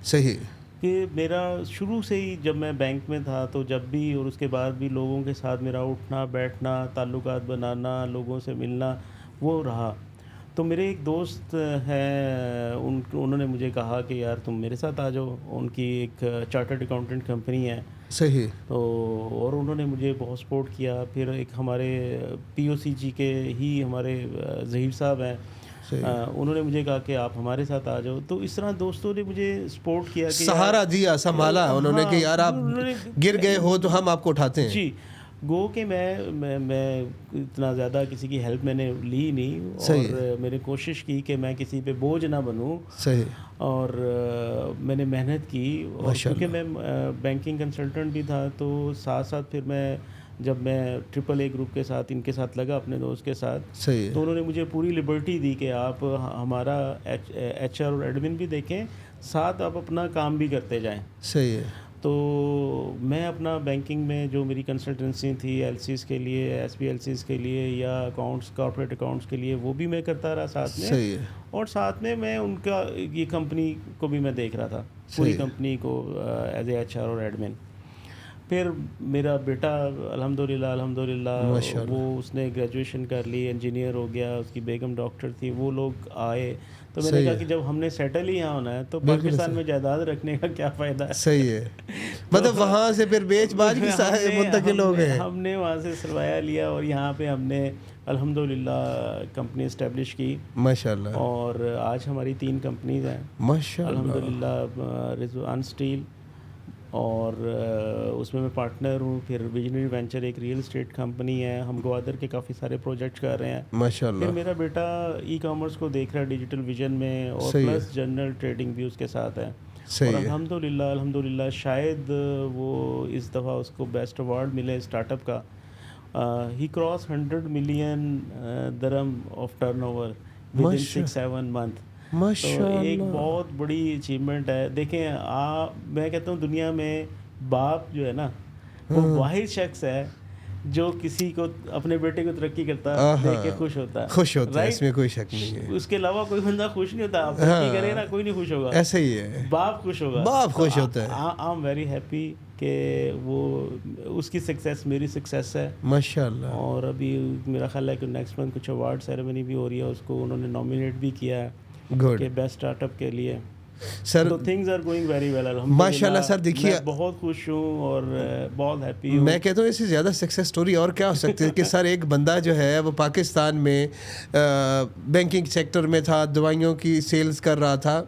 [SPEAKER 2] صحیح.
[SPEAKER 1] کہ میرا شروع سے ہی جب میں بینک میں تھا تو جب بھی اور اس کے بعد بھی لوگوں کے ساتھ میرا اٹھنا بیٹھنا، تعلقات بنانا، لوگوں سے ملنا وہ رہا. تو میرے ایک دوست ہیں، انہوں نے مجھے کہا کہ یار تم میرے ساتھ آ جاؤ. ان کی ایک چارٹرڈ اکاؤنٹنٹ کمپنی ہے.
[SPEAKER 2] صحیح.
[SPEAKER 1] تو اور انہوں نے مجھے بہت سپورٹ کیا. پھر ایک ہمارے پی او سی جی کے ہی ہمارے ظہیر صاحب ہیں، انہوں نے مجھے کہا کہ آپ ہمارے ساتھ آ جاؤ. تو اس طرح دوستوں نے مجھے سپورٹ کیا، کہ
[SPEAKER 2] سہارا دیا، سنبھالا انہوں نے کہ یار آپ گر گئے ہو تو ہم آپ کو اٹھاتے ہیں.
[SPEAKER 1] جی، گو کہ میں اتنا زیادہ کسی کی ہیلپ میں نے لی نہیں، اور میں نے کوشش کی کہ میں کسی پہ بوجھ نہ بنوں.
[SPEAKER 2] صحیح.
[SPEAKER 1] اور میں نے محنت کی، اور کیونکہ میں بینکنگ کنسلٹنٹ بھی تھا، تو ساتھ ساتھ پھر جب میں AAA گروپ کے ساتھ ان کے ساتھ لگا اپنے دوست کے ساتھ، تو انہوں نے مجھے پوری لبرٹی دی کہ آپ ہمارا HR اور ایڈمن بھی دیکھیں، ساتھ آپ اپنا کام بھی کرتے جائیں.
[SPEAKER 2] صحیح ہے.
[SPEAKER 1] تو میں اپنا بینکنگ میں جو میری کنسلٹنسی تھی LCs کے لیے، SPLCs کے لیے، یا اکاؤنٹس، کارپوریٹ اکاؤنٹس کے لیے، وہ بھی میں کرتا رہا ساتھ میں.
[SPEAKER 2] صحیح ہے. اور
[SPEAKER 1] ساتھ میں ان کا یہ کمپنی کو بھی میں دیکھ رہا تھا، پوری کمپنی کو ایز اے HR اور ایڈمن. پھر میرا بیٹا الحمدللہ وہ اس نے گریجویشن کر لی، انجینئر ہو گیا، اس کی بیگم ڈاکٹر تھی. وہ لوگ آئے تو میں نے کہا کہ جب ہم نے سیٹل ہی یہاں ہونا ہے تو پاکستان میں جائیداد رکھنے کا کیا فائدہ ہے.
[SPEAKER 2] صحیح ہے. مطلب وہاں سے پھر بیچ باج کی منتقل ہو گئے.
[SPEAKER 1] ہم نے وہاں سے سرمایہ لیا اور یہاں پہ ہم نے الحمدللہ کمپنی اسٹیبلش کی.
[SPEAKER 2] ماشاءاللہ.
[SPEAKER 1] اور آج ہماری 3 کمپنیز ہیں
[SPEAKER 2] ماشاءاللہ
[SPEAKER 1] الحمدللہ. رضوان اسٹیل، اور اس میں پارٹنر ہوں. پھر ویژنری وینچر ایک ریئل اسٹیٹ کمپنی ہے، ہم گوادر کے کافی سارے پروجیکٹ کر رہے ہیں.
[SPEAKER 2] ماشاءاللہ.
[SPEAKER 1] پھر میرا بیٹا ای کامرس کو دیکھ رہا ہے ڈیجیٹل ویژن میں، اور پلس جنرل ٹریڈنگ بھی اس کے ساتھ ہے. اور الحمدللہ شاید وہ اس دفعہ اس کو بیسٹ ایوارڈ ملے اسٹارٹ اپ کا. ہی کراس 100 ملین درہم of turn over with in 6-7 month. تو ایک بہت بڑی اچیومنٹ ہے. دیکھیں میں کہتا ہوں دنیا میں باپ جو ہے نا وہ واحد شخص ہے جو کسی کو اپنے بیٹے کو ترقی کرتا دیکھ کے خوش ہوتا
[SPEAKER 2] ہے. اس میں کوئی شک نہیں ہے.
[SPEAKER 1] اس کے علاوہ کوئی بندہ خوش نہیں ہوتا. آپ ترقی کرے نا کوئی نہیں خوش ہوگا.
[SPEAKER 2] ایسا ہی ہے.
[SPEAKER 1] باپ خوش ہوگا.
[SPEAKER 2] باپ خوش ہوتا ہے.
[SPEAKER 1] آئی ایم ویری ہیپی کہ وہ اس کی سکسیس میری سکسیس ہے
[SPEAKER 2] ماشاءاللہ. اور
[SPEAKER 1] ابھی میرا خیال ہے کہ نیکسٹ منتھ کچھ ایوارڈ سیریمنی بھی ہو رہی ہے. اس کو انہوں نے نامینیٹ بھی کیا ہے کہ بیسٹ اسٹارٹ اپ کے لیے.
[SPEAKER 2] سر
[SPEAKER 1] تو things are going very well الحمدللہ.
[SPEAKER 2] ماشاءاللہ سر. دیکھیے
[SPEAKER 1] میں بہت خوش ہوں اور بہت ہیپی ہوں.
[SPEAKER 2] میں کہتا ہوں اس سے زیادہ سکسیس سٹوری اور کیا ہو سکتی ہے کہ سر ایک بندہ جو ہے وہ پاکستان میں بینکنگ سیکٹر میں تھا، دوائیوں کی سیلز کر رہا تھا.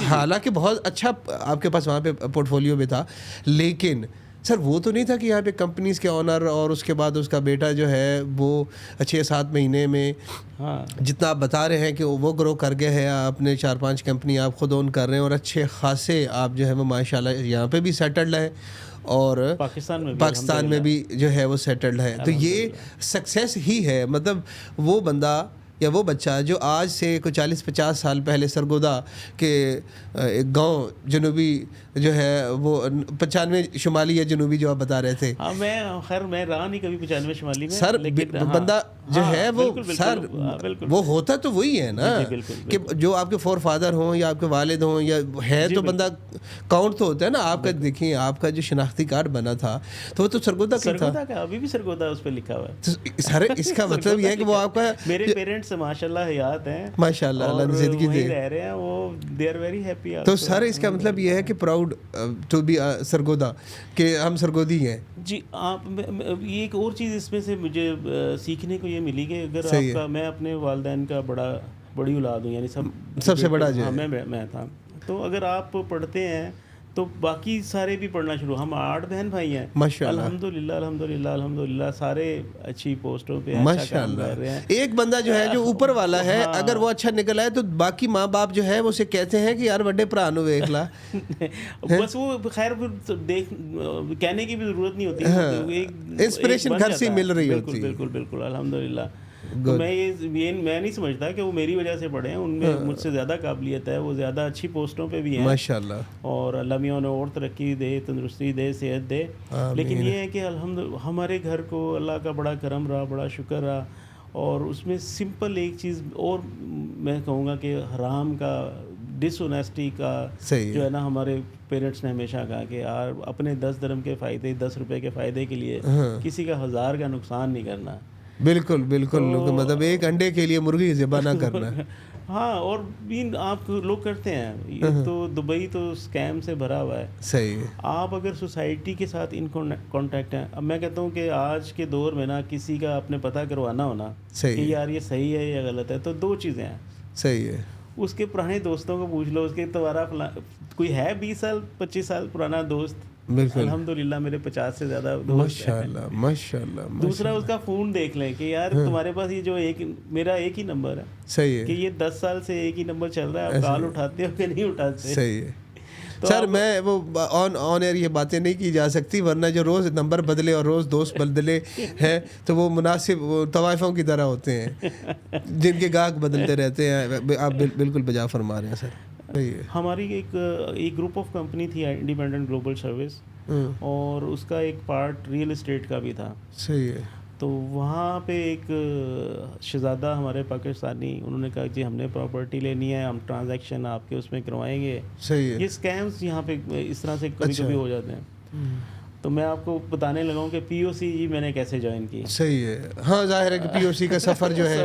[SPEAKER 2] حالانکہ بہت اچھا آپ کے پاس وہاں پہ پورٹ فولیو بھی تھا، لیکن سر وہ تو نہیں تھا کہ یہاں پہ کمپنیز کے آنر، اور اس کے بعد اس کا بیٹا جو ہے وہ 6-7 مہینے میں جتنا آپ بتا رہے ہیں کہ وہ گرو کر گئے ہیں. اپنے 4-5 کمپنی آپ خود اون کر رہے ہیں، اور اچھے خاصے آپ جو ہے وہ ماشاءاللہ یہاں پہ بھی سیٹلڈ ہیں اور پاکستان میں بھی جو ہے وہ سیٹلڈ ہے. تو یہ سکسیس ہی ہے. مطلب وہ بندہ یا وہ بچہ جو آج سے کوئی 40-50 سال پہلے سرگودا کے ایک گاؤں جنوبی جو ہے وہ 95 شمالی یا جنوبی جو آپ بتا رہے تھے.
[SPEAKER 1] میں رہا نہیں کبھی 95 شمالی میں.
[SPEAKER 2] سر بندہ جو ہے وہ سر وہ ہوتا تو وہی ہے نا کہ جو آپ کے فور فادر ہوں یا آپ کے والد ہوں یا ہے تو بندہ کاؤنٹ تو ہوتا ہے نا. آپ کا دیکھیں آپ کا جو شناختی کارڈ بنا تھا تو وہ تو سرگودا کا تھا,
[SPEAKER 1] ابھی بھی سرگودا اس پہ لکھا ہوا ہے.
[SPEAKER 2] سر اس کا مطلب یہ ہے کہ وہ آپ کا
[SPEAKER 1] میرے پیرنٹس ماشاء اللہ حیات ہیں,
[SPEAKER 2] ماشاء اللہ اللہ زندگی دے
[SPEAKER 1] رہ رہے ہیں, وہ دے آر ویری ہیپی.
[SPEAKER 2] تو سر اس کا مطلب یہ ہے کہ پراؤڈ ٹو بی سرگودا, کہ ہم سرگودی ہیں.
[SPEAKER 1] جی آپ یہ ایک اور چیز اس میں سے مجھے سیکھنے کو یہ ملی کہ اگر آپ کا, میں اپنے والدین کا بڑی اولاد ہوں, یعنی
[SPEAKER 2] سب سے بڑا جو
[SPEAKER 1] میں تھا, تو اگر آپ پڑھتے ہیں تو باقی سارے بھی پڑھنا شروع. ہم 8 بہن بھائی ہیں الحمدللہ سارے اچھی پوسٹوں پہ اچھا کام کر رہے ہیں.
[SPEAKER 2] ایک بندہ جو ہے جو اوپر والا ہے اگر وہ اچھا نکل آئے تو باقی ماں باپ جو ہے وہ اسے کہتے ہیں کہ یار بڑے پرا نو دیکھ لا.
[SPEAKER 1] بس وہ خیر دیکھ کہنے کی بھی ضرورت نہیں ہوتی,
[SPEAKER 2] انسپریشن گھر سے مل رہی ہوتی ہے.
[SPEAKER 1] بالکل الحمدللہ. میں نہیں سمجھتا کہ وہ میری وجہ سے پڑھے ہیں, ان میں مجھ سے زیادہ قابلیت ہے, وہ زیادہ اچھی پوسٹوں پہ بھی ہیں
[SPEAKER 2] ماشاءاللہ,
[SPEAKER 1] اور اللہ میاں انہیں اور ترقی دے, تندرستی دے, صحت دے. لیکن یہ ہے کہ الحمدللہ ہمارے گھر کو اللہ کا بڑا کرم رہا, بڑا شکر رہا, اور اس میں سمپل ایک چیز اور میں کہوں گا کہ حرام کا, ڈس اونیسٹی کا جو ہے نا, ہمارے پیرنٹس نے ہمیشہ کہا کہ یار اپنے 10 درہم کے فائدے, 10 روپے کے فائدے کے لیے کسی کا 1000 کا نقصان نہیں کرنا.
[SPEAKER 2] بالکل مطلب ایک انڈے کے لیے مرغی ذبح نہ کرنا.
[SPEAKER 1] ہاں, اور بھی آپ لوگ کرتے ہیں. یہ تو دبئی تو اسکیم سے بھرا ہوا ہے.
[SPEAKER 2] صحیح.
[SPEAKER 1] آپ اگر سوسائٹی کے ساتھ ان کانٹیکٹ ہیں, اب میں کہتا ہوں کہ آج کے دور میں نا کسی کا اپنے پتہ کروانا ہونا کہ یار یہ صحیح ہے یا غلط ہے, تو 2 چیزیں ہیں.
[SPEAKER 2] صحیح ہے.
[SPEAKER 1] اس کے پرانے دوستوں کو پوچھ لو, اس کے تمہارا کوئی ہے 20 سال 25 سال پرانا دوست, الحمدللہ میرے 50 سے زیادہ دوست ہیں.
[SPEAKER 2] ماشاءاللہ.
[SPEAKER 1] دوسرا اس کا فون دیکھ لیں کہ یار تمہارے پاس یہ جو میرا ایک ہی نمبر ہے.
[SPEAKER 2] صحیح ہے.
[SPEAKER 1] کہ یہ 10 سال سے ایک ہی نمبر چل رہا ہے, آپ کال اٹھاتے ہو کہ نہیں اٹھاتے.
[SPEAKER 2] صحیح ہے. سر میں وہ آن ایئر یہ باتیں نہیں کی جا سکتی, ورنہ جو روز نمبر بدلے اور روز دوست بدلے ہیں تو وہ مناسب طوائفوں کی طرح ہوتے ہیں جن کے گاہک بدلتے رہتے ہیں. آپ بالکل بجا فرما رہے ہیں سر.
[SPEAKER 1] ہماری ایک گروپ آف کمپنی تھی انڈیپینڈنٹ گلوبل سروس, اور اس کا ایک پارٹ ریئل اسٹیٹ کا بھی تھا.
[SPEAKER 2] صحیح ہے.
[SPEAKER 1] تو وہاں پہ ایک شہزادہ ہمارے پاکستانی, انہوں نے کہا کہ ہم نے پراپرٹی لینی ہے, ہم ٹرانزیکشن آپ کے اس میں کروائیں گے.
[SPEAKER 2] صحیح ہے.
[SPEAKER 1] یہ اسکیمز یہاں پہ اس طرح سے کبھی ہو جاتے ہیں. تو میں آپ کو بتانے لگا ہوں کہ پی او سی میں نے کیسے جوائن کی.
[SPEAKER 2] صحیح ہے. ہاں ظاہر ہے کہ پی او سی کا سفر جو ہے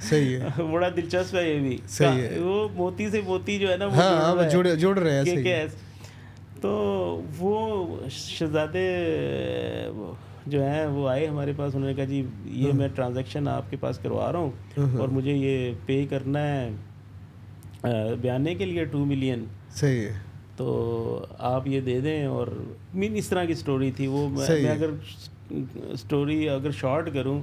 [SPEAKER 2] صحیح ہے,
[SPEAKER 1] بڑا دلچسپ ہے. یہ بھی
[SPEAKER 2] صحیح ہے.
[SPEAKER 1] وہ موتی سے موتی جو ہے نا
[SPEAKER 2] ہاں جڑ رہے ہیں.
[SPEAKER 1] تو وہ شہزادے جو ہیں وہ آئے ہمارے پاس, انہوں نے کہا جی یہ میں ٹرانزیکشن آپ کے پاس کروا رہا ہوں اور مجھے یہ پے کرنا ہے بیانے کے لیے 2 ملین.
[SPEAKER 2] صحیح ہے.
[SPEAKER 1] تو آپ یہ دے دیں. اور اس طرح کی سٹوری تھی وہ. میں اگر سٹوری اگر شارٹ کروں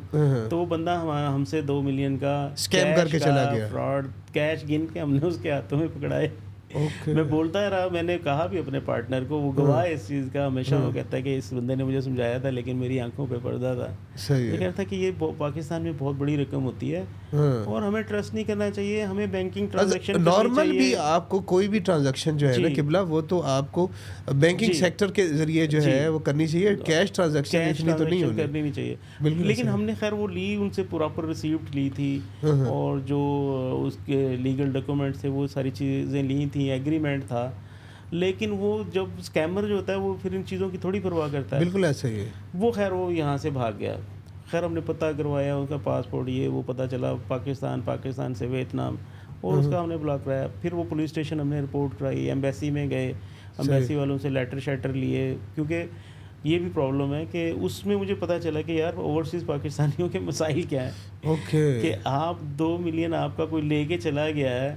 [SPEAKER 1] تو وہ بندہ ہم سے 2 ملین کا
[SPEAKER 2] اسکیم کر کے چلا گیا,
[SPEAKER 1] فراڈ کیش گن کے ہم نے اس کے ہاتھوں میں پکڑائے. میں بولتا رہا, میں نے کہا بھی اپنے پارٹنر کو, وہ گواہ ہے اس چیز کا, ہمیشہ وہ کہتا ہے کہ اس بندے نے مجھے سمجھایا تھا لیکن میری آنکھوں پہ پردہ تھا. یہ کہتا ہے کہ یہ پاکستان میں بہت بڑی رقم ہوتی ہے اور ہمیں ٹرسٹ نہیں کرنا چاہیے, ہمیں بینکنگ ٹرانزیکشن
[SPEAKER 2] نارمل بھی آپ کو کوئی بھی ٹرانزیکشن جو ہے نا قبلہ, وہ تو آپ کو بینکنگ سیکٹر کے ذریعے جو ہے وہ کرنی چاہیے. کیش ٹرانزیکشن اتنی تو نہیں
[SPEAKER 1] کرنی نہیں چاہیے. لیکن ہم نے خیر وہ لی, ان سے پراپر ریسیپٹ لی تھی, اور جو اس کے لیگل ڈاکومنٹس تھے وہ ساری چیزیں لی تھیں, ایگریمنٹ تھا. لیکن وہ جب اسکیمر جو ہوتا ہے وہ پھر ان چیزوں کی تھوڑی پرواہ کرتا ہے.
[SPEAKER 2] بالکل ایسا ہی ہے.
[SPEAKER 1] وہ خیر وہ یہاں سے بھاگ گیا. خیر ہم نے پتہ کروایا, ان کا پاسپورٹ یہ وہ پتہ چلا پاکستان سے ویتنام, اور اس کا ہم نے بلاک کرایا. پھر وہ پولیس اسٹیشن ہم نے رپورٹ کرائی, ایمبیسی میں گئے, ایمبیسی والوں سے لیٹر شیٹر لیے, کیونکہ یہ بھی پرابلم ہے کہ اس میں مجھے پتہ چلا کہ یار اوورسیز پاکستانیوں کے مسائل کیا ہیں. کہ آپ 2 ملین آپ کا کوئی لے کے چلا گیا ہے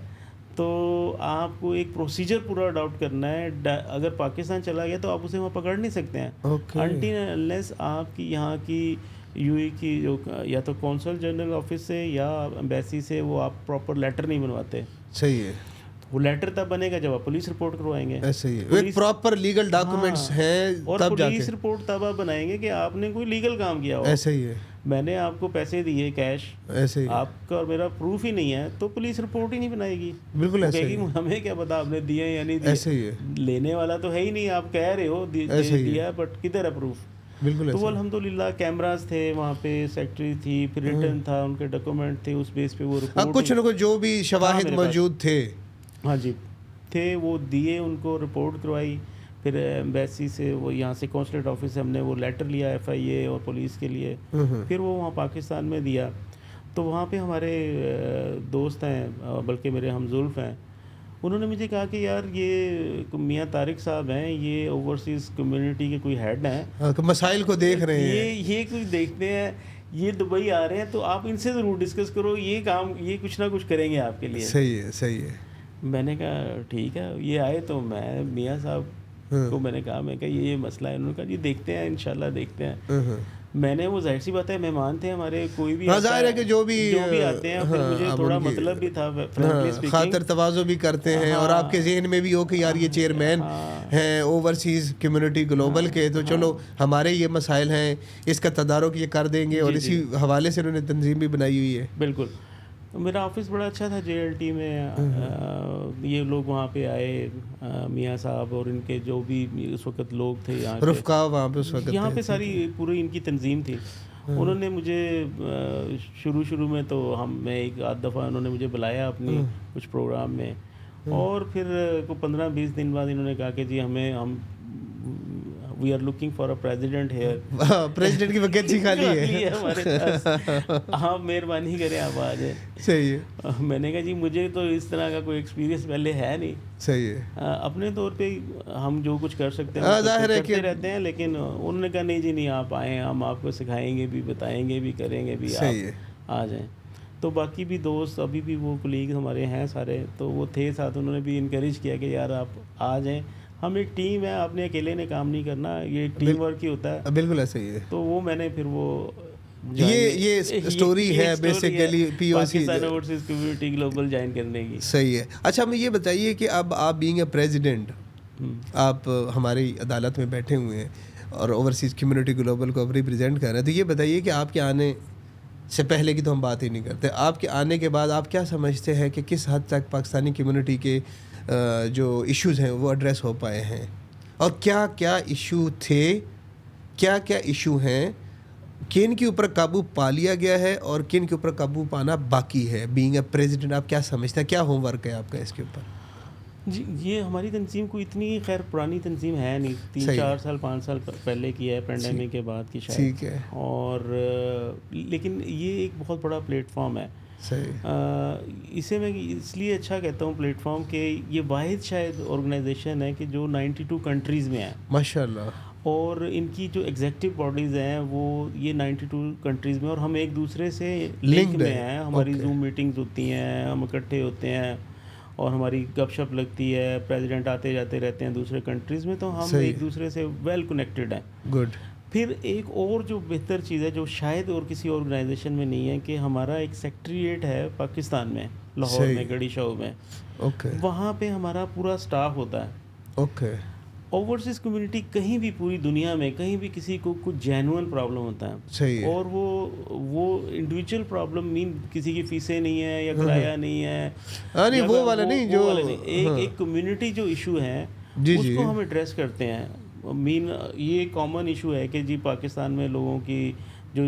[SPEAKER 1] تو آپ کو ایک پروسیجر پورا اڈاپٹ کرنا ہے. اگر پاکستان چلا گیا تو آپ اسے وہاں پکڑ نہیں سکتے ہیں انٹل انلیس آپ کی یہاں کی یو اے کی جو یا تو کونسل جنرل آفس سے یا ایمبیسی سے وہ آپ پراپر لیٹر نہیں بنواتے.
[SPEAKER 2] صحیح ہے.
[SPEAKER 1] وہ لیٹر تب بنے گا جب آپ پولیس رپورٹ کروائیں گے.
[SPEAKER 2] ایسے ہی ایک پراپر لیگل ڈاکومنٹس ہیں,
[SPEAKER 1] اور پولیس رپورٹ تب آپ بنائیں گے کہ آپ نے کوئی لیگل کام کیا ہو.
[SPEAKER 2] ایسے ہی ہے.
[SPEAKER 1] میں نے آپ کو پیسے دیے کیش,
[SPEAKER 2] ایسے ہی
[SPEAKER 1] آپ کا اور میرا پروف ہی نہیں ہے تو پولیس رپورٹ ہی نہیں بنائے گی.
[SPEAKER 2] بالکل ایسے ہی.
[SPEAKER 1] ہمیں کیا پتا آپ نے دیے یا نہیں دیے.
[SPEAKER 2] ایسے ہی ہے.
[SPEAKER 1] لینے والا تو ہے ہی نہیں, آپ کہہ رہے ہو دیا, بٹ کدھر ہے پروف.
[SPEAKER 2] بالکل
[SPEAKER 1] تو وہ الحمدللہ کیمراز تھے وہاں پہ، سیکٹری تھی، پھر ریٹرن تھا، ان کے ڈاکومنٹ تھے، اس بیس پہ وہ رپورٹ
[SPEAKER 2] کچھ نہ کچھ جو بھی شواہد موجود تھے،
[SPEAKER 1] ہاں جی تھے، وہ دیے، ان کو رپورٹ کروائی، پھر ایمبیسی سے وہ یہاں سے قونصلیٹ آفس سے ہم نے وہ لیٹر لیا FIA اور پولیس کے لیے، پھر وہ وہاں پاکستان میں دیا. تو وہاں پہ ہمارے دوست ہیں، بلکہ میرے ہمزلف ہیں، انہوں نے مجھے کہا کہ یار یہ میاں طارق صاحب ہیں، یہ اوورسیز کمیونٹی کے کوئی ہیڈ ہیں،
[SPEAKER 2] مسائل کو دیکھ رہے ہیں،
[SPEAKER 1] یہ کچھ دیکھتے ہیں، یہ دبئی آ رہے ہیں، تو آپ ان سے ضرور ڈسکس کرو، یہ کام یہ کچھ نہ کچھ کریں گے آپ کے لیے.
[SPEAKER 2] صحیح ہے، صحیح ہے.
[SPEAKER 1] میں نے کہا ٹھیک ہے. یہ آئے تو میں میاں صاحب کو میں نے کہا یہ مسئلہ ہے. انہوں نے کہا جی دیکھتے ہیں، انشاءاللہ دیکھتے ہیں. میں نے وہ ظاہر سی بات ہے مہمان تھے ہمارے، کوئی بھی
[SPEAKER 2] ظاہر ہے کہ جو بھی
[SPEAKER 1] آتے ہیں، پھر مجھے تھوڑا مطلب بھی تھا،
[SPEAKER 2] خاطر تواضع بھی کرتے ہیں، اور آپ کے ذہن میں بھی ہو کہ یار یہ چیئرمین ہیں اوورسیز کمیونٹی گلوبل کے، تو چلو ہمارے یہ مسائل ہیں، اس کا تدارک یہ کر دیں گے، اور اسی حوالے سے انہوں نے تنظیم بھی بنائی ہوئی ہے.
[SPEAKER 1] بالکل. میرا آفس بڑا اچھا تھا JLT میں. یہ لوگ وہاں پہ آئے، میاں صاحب اور ان کے جو بھی اس وقت لوگ تھے یہاں
[SPEAKER 2] رفقا وہاں پہ اس وقت
[SPEAKER 1] یہاں پہ ساری پوری ان کی تنظیم تھی. انہوں نے مجھے شروع میں تو میں ایک آدھ دفعہ انہوں نے مجھے بلایا اپنی کچھ پروگرام میں، اور پھر 15-20 دن بعد انہوں نے کہا کہ جی ہم we are looking for a president here.
[SPEAKER 2] President کی ویکینسی خالی ہے
[SPEAKER 1] ہمارے پاس، آپ مہربانی کریں آپ آ جائیں.
[SPEAKER 2] صحیح ہے.
[SPEAKER 1] میں نے کہا جی مجھے تو اس طرح کا کوئی ایکسپیرینس پہلے ہے نہیں.
[SPEAKER 2] صحیح ہے.
[SPEAKER 1] اپنے طور پہ ہم جو کچھ کر سکتے ہیں کرتے رہتے ہیں، لیکن انہوں نے کہا نہیں جی نہیں، آپ آئیں، ہم آپ کو سکھائیں گے بھی، بتائیں گے بھی، کریں گے بھی، آپ آ جائیں. تو باقی بھی دوست ابھی بھی وہ کولیگ ہمارے ہیں سارے، تو وہ تھے ساتھ، انہوں نے بھی انکریج کیا کہ یار آپ آ جائیں، ہم ایک ٹیم ہے، آپ نے اکیلے نے کام نہیں کرنا، یہ ٹیم ورک ہی ہوتا ہے.
[SPEAKER 2] بالکل ایسا ہی ہے.
[SPEAKER 1] تو وہ میں نے پھر وہ
[SPEAKER 2] یہ سٹوری ہے basically POC
[SPEAKER 1] Pakistan overseas community global join کرنے کی.
[SPEAKER 2] صحیح ہے. اچھا ہمیں یہ بتائیے کہ اب آپ بینگ اے پریزیڈنٹ، آپ ہماری عدالت میں بیٹھے ہوئے ہیں اور اوورسیز کمیونٹی گلوبل کو ریپرزینٹ کر رہے ہیں، تو یہ بتائیے کہ آپ کے آنے سے پہلے کی تو ہم بات ہی نہیں کرتے، آپ کے آنے کے بعد آپ کیا سمجھتے ہیں کہ کس حد تک پاکستانی کمیونٹی کے جو ایشوز ہیں وہ ایڈریس ہو پائے ہیں، اور کیا کیا ایشو تھے، کیا کیا ایشو ہیں، کن کے اوپر قابو پا لیا گیا ہے اور کن کے اوپر قابو پانا باقی ہے؟ بینگ اے پریزیڈنٹ آپ کیا سمجھتے ہیں، کیا ہوم ورک ہے آپ کا اس کے اوپر؟
[SPEAKER 1] جی یہ ہماری تنظیم کو اتنی خیر پرانی تنظیم ہے نہیں، 3-4 سال 5 سال پہلے کی ہے، پینڈیمک کے بعد کی شاید.
[SPEAKER 2] ٹھیک ہے.
[SPEAKER 1] اور لیکن یہ ایک بہت بڑا پلیٹ فارم ہے.
[SPEAKER 2] صحیح.
[SPEAKER 1] اسے میں اس لیے اچھا کہتا ہوں پلیٹ فارم کہ یہ واحد شاید آرگنائزیشن ہے کہ جو 92 کنٹریز میں ہے.
[SPEAKER 2] ماشاء اللہ.
[SPEAKER 1] اور ان کی جو ایگزیکٹو باڈیز ہیں وہ یہ 92 کنٹریز میں، اور ہم ایک دوسرے سے لنک میں ہیں. ہماری زوم میٹنگز ہوتی ہیں، ہم اکٹھے ہوتے ہیں اور ہماری گپ شپ لگتی ہے، پریزیڈنٹ آتے جاتے رہتے ہیں دوسرے کنٹریز میں، تو ہم ایک دوسرے سے ویل کنیکٹڈ ہیں.
[SPEAKER 2] گڈ.
[SPEAKER 1] پھر ایک اور جو بہتر چیز ہے جو شاید اور کسی آرگنائزیشن میں نہیں ہے کہ ہمارا ایک سیکٹریٹ ہے پاکستان میں، لاہور میں، گڑی شاہ میں. وہاں پہ ہمارا پورا سٹاف ہوتا ہے.
[SPEAKER 2] اوکے.
[SPEAKER 1] اوورسیز کمیونٹی کہیں بھی پوری دنیا میں کہیں بھی کسی کو کچھ جینوئن پرابلم ہوتا ہے.
[SPEAKER 2] صحیح.
[SPEAKER 1] اور وہ انڈیویجول پرابلم مین کسی کی فیسیں نہیں ہے یا کرایہ نہیں ہے،
[SPEAKER 2] نہیں وہ والا نہیں، جو
[SPEAKER 1] ایک کمیونٹی جو ایشو ہے اس کو ہم ایڈریس کرتے ہیں. مین یہ کامن ایشو ہے کہ جی پاکستان میں لوگوں کی جو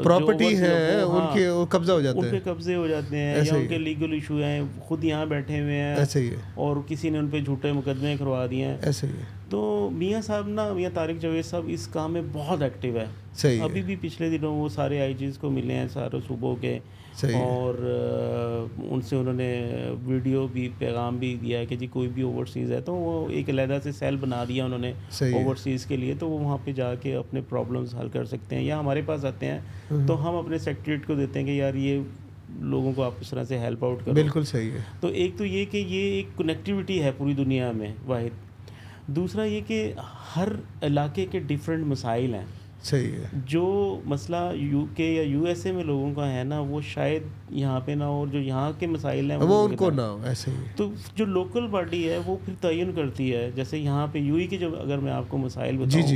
[SPEAKER 2] پراپرٹی ہے ان کے قبضہ ہو جاتے ہیں،
[SPEAKER 1] ان پہ قبضے ہو جاتے ہیں، یا ان کے لیگل ایشو ہیں، خود یہاں بیٹھے ہوئے ہیں
[SPEAKER 2] ایسے ہی ہے، اور
[SPEAKER 1] کسی نے ان پہ جھوٹے مقدمے کروا دیے ہیں.
[SPEAKER 2] ایسے ہی ہے.
[SPEAKER 1] تو میاں صاحب میاں طارق جاوید صاحب اس کام میں بہت ایکٹیو ہے. ابھی بھی پچھلے دنوں وہ سارے IGs کو ملے ہیں سارے صوبوں کے، اور ان سے انہوں نے ویڈیو بھی پیغام بھی دیا ہے کہ جی کوئی بھی اوورسیز ہے تو وہ ایک علیحدہ سے سیل بنا دیا انہوں نے اوورسیز کے لیے، تو وہ وہاں پہ جا کے اپنے پرابلمس حل کر سکتے ہیں، یا ہمارے پاس آتے ہیں تو ہم اپنے سیکریٹریٹ کو دیتے ہیں کہ یار یہ لوگوں کو آپ اس طرح سے ہیلپ آؤٹ کرو.
[SPEAKER 2] بالکل صحیح ہے.
[SPEAKER 1] تو ایک تو یہ کہ یہ ایک کنیکٹیوٹی ہے پوری دنیا میں واحد. دوسرا یہ کہ ہر علاقے کے ڈفرینٹ مسائل ہیں.
[SPEAKER 2] صحیح ہے.
[SPEAKER 1] جو مسئلہ UK یا USA میں لوگوں کا ہے نا وہ شاید یہاں پہ نہ ہو، اور جو یہاں کے مسائل ہیں
[SPEAKER 2] وہ ان کو نہ ہو. ایسے ہی.
[SPEAKER 1] تو جو لوکل باڈی ہے وہ پھر تعین کرتی ہے. جیسے یہاں پہ UAE کے جو اگر میں آپ کو مسائل بتاؤں،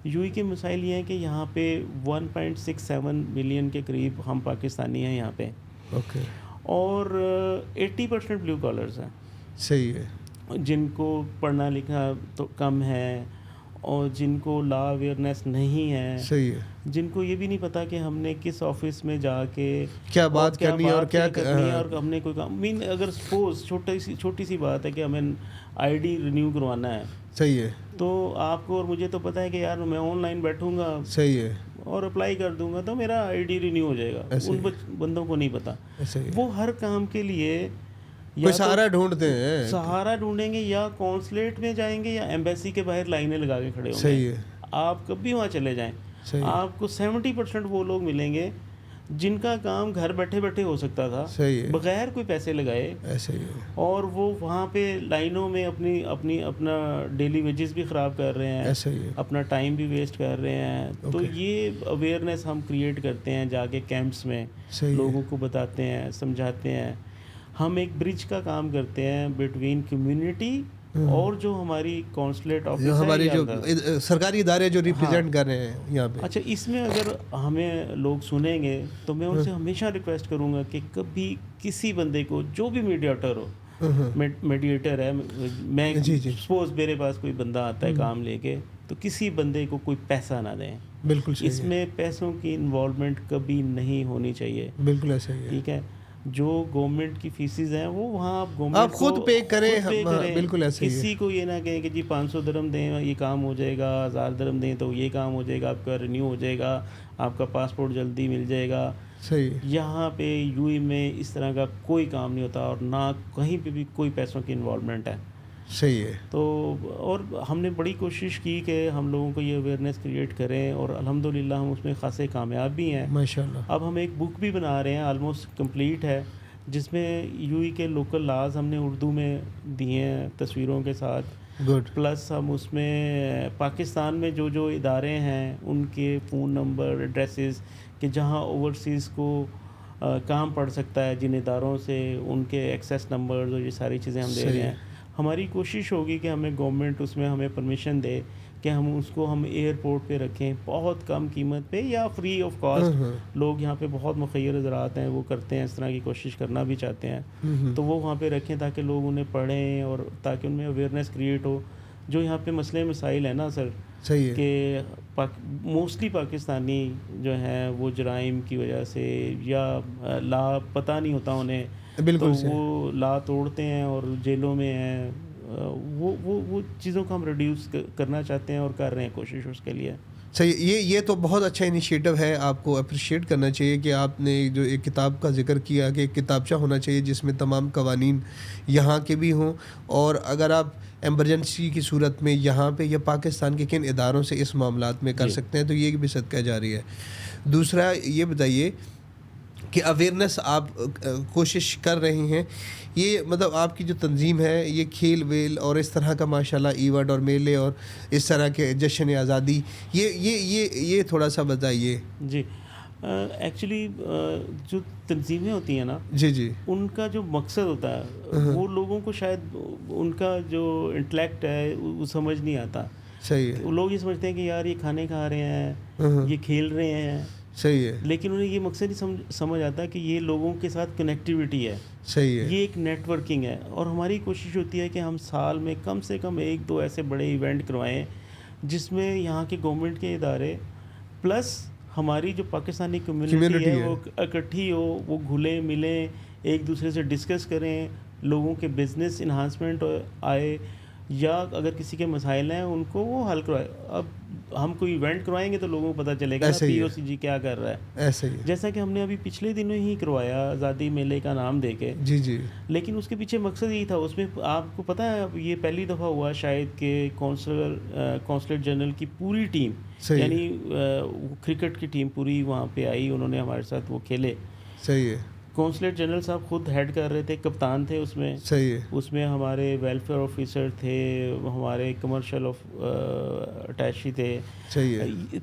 [SPEAKER 1] UAE کے مسائل یہ ہیں کہ یہاں پہ 1.67 ملین کے قریب ہم پاکستانی ہیں یہاں پہ.
[SPEAKER 2] اوکے.
[SPEAKER 1] اور 80% بلیو کالرز ہیں.
[SPEAKER 2] صحیح ہے.
[SPEAKER 1] جن کو پڑھنا لکھنا تو کم ہے، اور جن کو لا اویئرنیس نہیں ہے,
[SPEAKER 2] صحیح ہے,
[SPEAKER 1] جن کو یہ بھی نہیں پتا کہ ہم نے کس آفس میں جا کے
[SPEAKER 2] کیا بات کرنی ہے اور کیا
[SPEAKER 1] کرنی ہے, اور ہم نے کوئی کام مین اگر سپوز چھوٹی سی بات ہے کہ ہمیں آئی ڈی رینیو کروانا ہے,
[SPEAKER 2] صحیح ہے,
[SPEAKER 1] تو آپ کو اور مجھے تو پتہ ہے کہ یار میں آن لائن بیٹھوں گا,
[SPEAKER 2] صحیح ہے,
[SPEAKER 1] اور اپلائی کر دوں گا تو میرا آئی ڈی رینیو ہو جائے گا. ان بندوں کو نہیں پتا, وہ ہر کام کے لیے
[SPEAKER 2] کوئی سہارا ڈھونڈتے ہیں,
[SPEAKER 1] سہارا ڈھونڈیں گے یا کونسلیٹ میں جائیں گے یا ایمبیسی کے باہر لائنیں لگا کے کھڑے ہوں گے. آپ کبھی وہاں چلے جائیں, آپ کو 70% وہ لوگ ملیں گے جن کا کام گھر بیٹھے بیٹھے ہو سکتا تھا بغیر کوئی پیسے لگائے, اور وہ وہاں پہ لائنوں میں اپنا ڈیلی ویجز بھی خراب کر رہے ہیں, اپنا ٹائم بھی ویسٹ کر رہے ہیں. تو یہ اویئرنیس ہم کریٹ کرتے ہیں جا کے کیمپس میں, لوگوں کو بتاتے ہیں, سمجھاتے ہیں. ہم ایک برج کا کام کرتے ہیں بٹوین کمیونٹی اور جو ہماری کونسلیٹ آفس ہے,
[SPEAKER 2] ہماری جو سرکاری ادارے جو ریپرزینٹ کر رہے ہیں یہاں پہ.
[SPEAKER 1] اچھا, اس میں اگر ہمیں لوگ سنیں گے تو میں ان سے ہمیشہ ریکویسٹ کروں گا کہ کبھی کسی بندے کو, جو بھی میڈیٹر ہو, میڈیٹر ہے, میں سپوز میرے پاس کوئی بندہ آتا ہے کام لے کے, تو کسی بندے کو کوئی پیسہ نہ دیں.
[SPEAKER 2] بالکل صحیح,
[SPEAKER 1] اس میں پیسوں کی انوالومنٹ کبھی نہیں ہونی چاہیے.
[SPEAKER 2] بالکل ایسا ہی ہے,
[SPEAKER 1] ٹھیک ہے. جو گورنمنٹ کی فیسز ہیں وہ وہاں آپ
[SPEAKER 2] خود پے کریں. بالکل ایسا ہی ہے,
[SPEAKER 1] کسی کو یہ نہ کہیں کہ جی 500 درہم دیں یہ کام ہو جائے گا, 1000 درہم دیں تو یہ کام ہو جائے گا, آپ کا رینیو ہو جائے گا, آپ کا پاسپورٹ جلدی مل جائے گا.
[SPEAKER 2] صحیح.
[SPEAKER 1] یہاں پہ یو اے میں اس طرح کا کوئی کام نہیں ہوتا, اور نہ کہیں پہ بھی کوئی پیسوں کی انوالومنٹ ہے.
[SPEAKER 2] صحیح ہے.
[SPEAKER 1] تو اور ہم نے بڑی کوشش کی کہ ہم لوگوں کو یہ اویئرنیس کریٹ کریں, اور الحمدللہ ہم اس میں خاصے کامیاب بھی ہیں
[SPEAKER 2] ماشاءاللہ.
[SPEAKER 1] اب ہم ایک بک بھی بنا رہے ہیں, آلموسٹ کمپلیٹ ہے, جس میں یو ای کے لوکل لاز ہم نے اردو میں دیے ہیں تصویروں کے ساتھ.
[SPEAKER 2] گڈ.
[SPEAKER 1] پلس ہم اس میں پاکستان میں جو ادارے ہیں ان کے فون نمبر, ایڈریسز, کہ جہاں اوورسیز کو کام پڑ سکتا ہے, جن اداروں سے ان کے ایکسیس نمبرز اور یہ ساری چیزیں ہم دے رہے ہیں. ہماری کوشش ہوگی کہ ہمیں گورنمنٹ اس میں ہمیں پرمیشن دے کہ ہم اس کو ہم ایئرپورٹ پہ رکھیں بہت کم قیمت پہ یا فری آف کاسٹ. لوگ یہاں پہ بہت مخیر حضرات ہیں, وہ کرتے ہیں, اس طرح کی کوشش کرنا بھی چاہتے ہیں, تو وہ وہاں پہ رکھیں تاکہ لوگ انہیں پڑھیں اور تاکہ ان میں اویئرنیس کریٹ ہو. جو یہاں پہ مسئلے مسائل ہیں نا سر, کہ موسٹلی پاکستانی جو ہیں وہ جرائم کی وجہ سے یا لا پتہ نہیں ہوتا انہیں, تو وہ لا توڑتے ہیں اور جیلوں میں ہیں. وہ چیزوں کو ہم ریڈیوس کرنا چاہتے ہیں اور کر رہے ہیں کوشش اس کے لیے.
[SPEAKER 2] صحیح. یہ تو بہت اچھا انیشیٹو ہے, آپ کو اپریشیٹ کرنا چاہیے کہ آپ نے جو ایک کتاب کا ذکر کیا کہ ایک کتابچہ ہونا چاہیے جس میں تمام قوانین یہاں کے بھی ہوں, اور اگر آپ ایمرجنسی کی صورت میں یہاں پہ یا پاکستان کے کن اداروں سے اس معاملات میں کر سکتے ہیں, تو یہ بھی صدقہ جاری ہے. دوسرا یہ بتائیے کہ اویئرنیس آپ کوشش کر رہے ہیں, یہ مطلب آپ کی جو تنظیم ہے یہ کھیل ویل اور اس طرح کا ماشاءاللہ ایونٹ اور میلے اور اس طرح کے جشن آزادی, یہ تھوڑا سا بتائیے.
[SPEAKER 1] جی ایکچولی جو تنظیمیں ہوتی ہیں نا,
[SPEAKER 2] جی
[SPEAKER 1] ان کا جو مقصد ہوتا ہے وہ لوگوں کو شاید ان کا جو انٹلیکٹ ہے وہ سمجھ نہیں آتا.
[SPEAKER 2] صحیح ہے.
[SPEAKER 1] لوگ یہ سمجھتے ہیں کہ یار یہ کھانے کھا رہے ہیں, یہ کھیل رہے ہیں.
[SPEAKER 2] صحیح ہے.
[SPEAKER 1] لیکن انہیں یہ مقصد ہی سمجھ آتا ہے کہ یہ لوگوں کے ساتھ کنیکٹیوٹی ہے.
[SPEAKER 2] صحیح ہے.
[SPEAKER 1] یہ ایک نیٹ ورکنگ ہے, اور ہماری کوشش ہوتی ہے کہ ہم سال میں کم سے کم 1-2 ایسے بڑے ایونٹ کروائیں جس میں یہاں کے گورنمنٹ کے ادارے پلس ہماری جو پاکستانی کمیونٹی ہے وہ اکٹھی ہو, وہ گھلیں ملیں, ایک دوسرے سے ڈسکس کریں, لوگوں کے بزنس انہانسمنٹ آئے, یا اگر کسی کے مسائل ہیں ان کو وہ حل کروائے. اب ہم کوئی ایونٹ کروائیں گے تو لوگوں کو پتہ چلے گا پی او سی جی کیا کر رہا ہے.
[SPEAKER 2] ایسے ہی
[SPEAKER 1] جیسا کہ ہم نے ابھی پچھلے دنوں ہی کروایا آزادی میلے کا نام دے کے.
[SPEAKER 2] جی
[SPEAKER 1] لیکن اس کے پیچھے مقصد یہی تھا, اس میں آپ کو پتہ ہے یہ پہلی دفعہ ہوا شاید کہ کونسلیٹ جنرل کی پوری ٹیم, یعنی کرکٹ کی ٹیم پوری وہاں پہ آئی, انہوں نے ہمارے ساتھ وہ کھیلے.
[SPEAKER 2] صحیح ہے.
[SPEAKER 1] کونسلیٹ جنرل صاحب خود ہیڈ کر رہے تھے, کپتان تھے اس میں.
[SPEAKER 2] صحیح ہے.
[SPEAKER 1] اس میں ہمارے ویلفیئر آفیسر تھے, ہمارے کمرشل اٹیچی تھے.
[SPEAKER 2] صحیح ہے.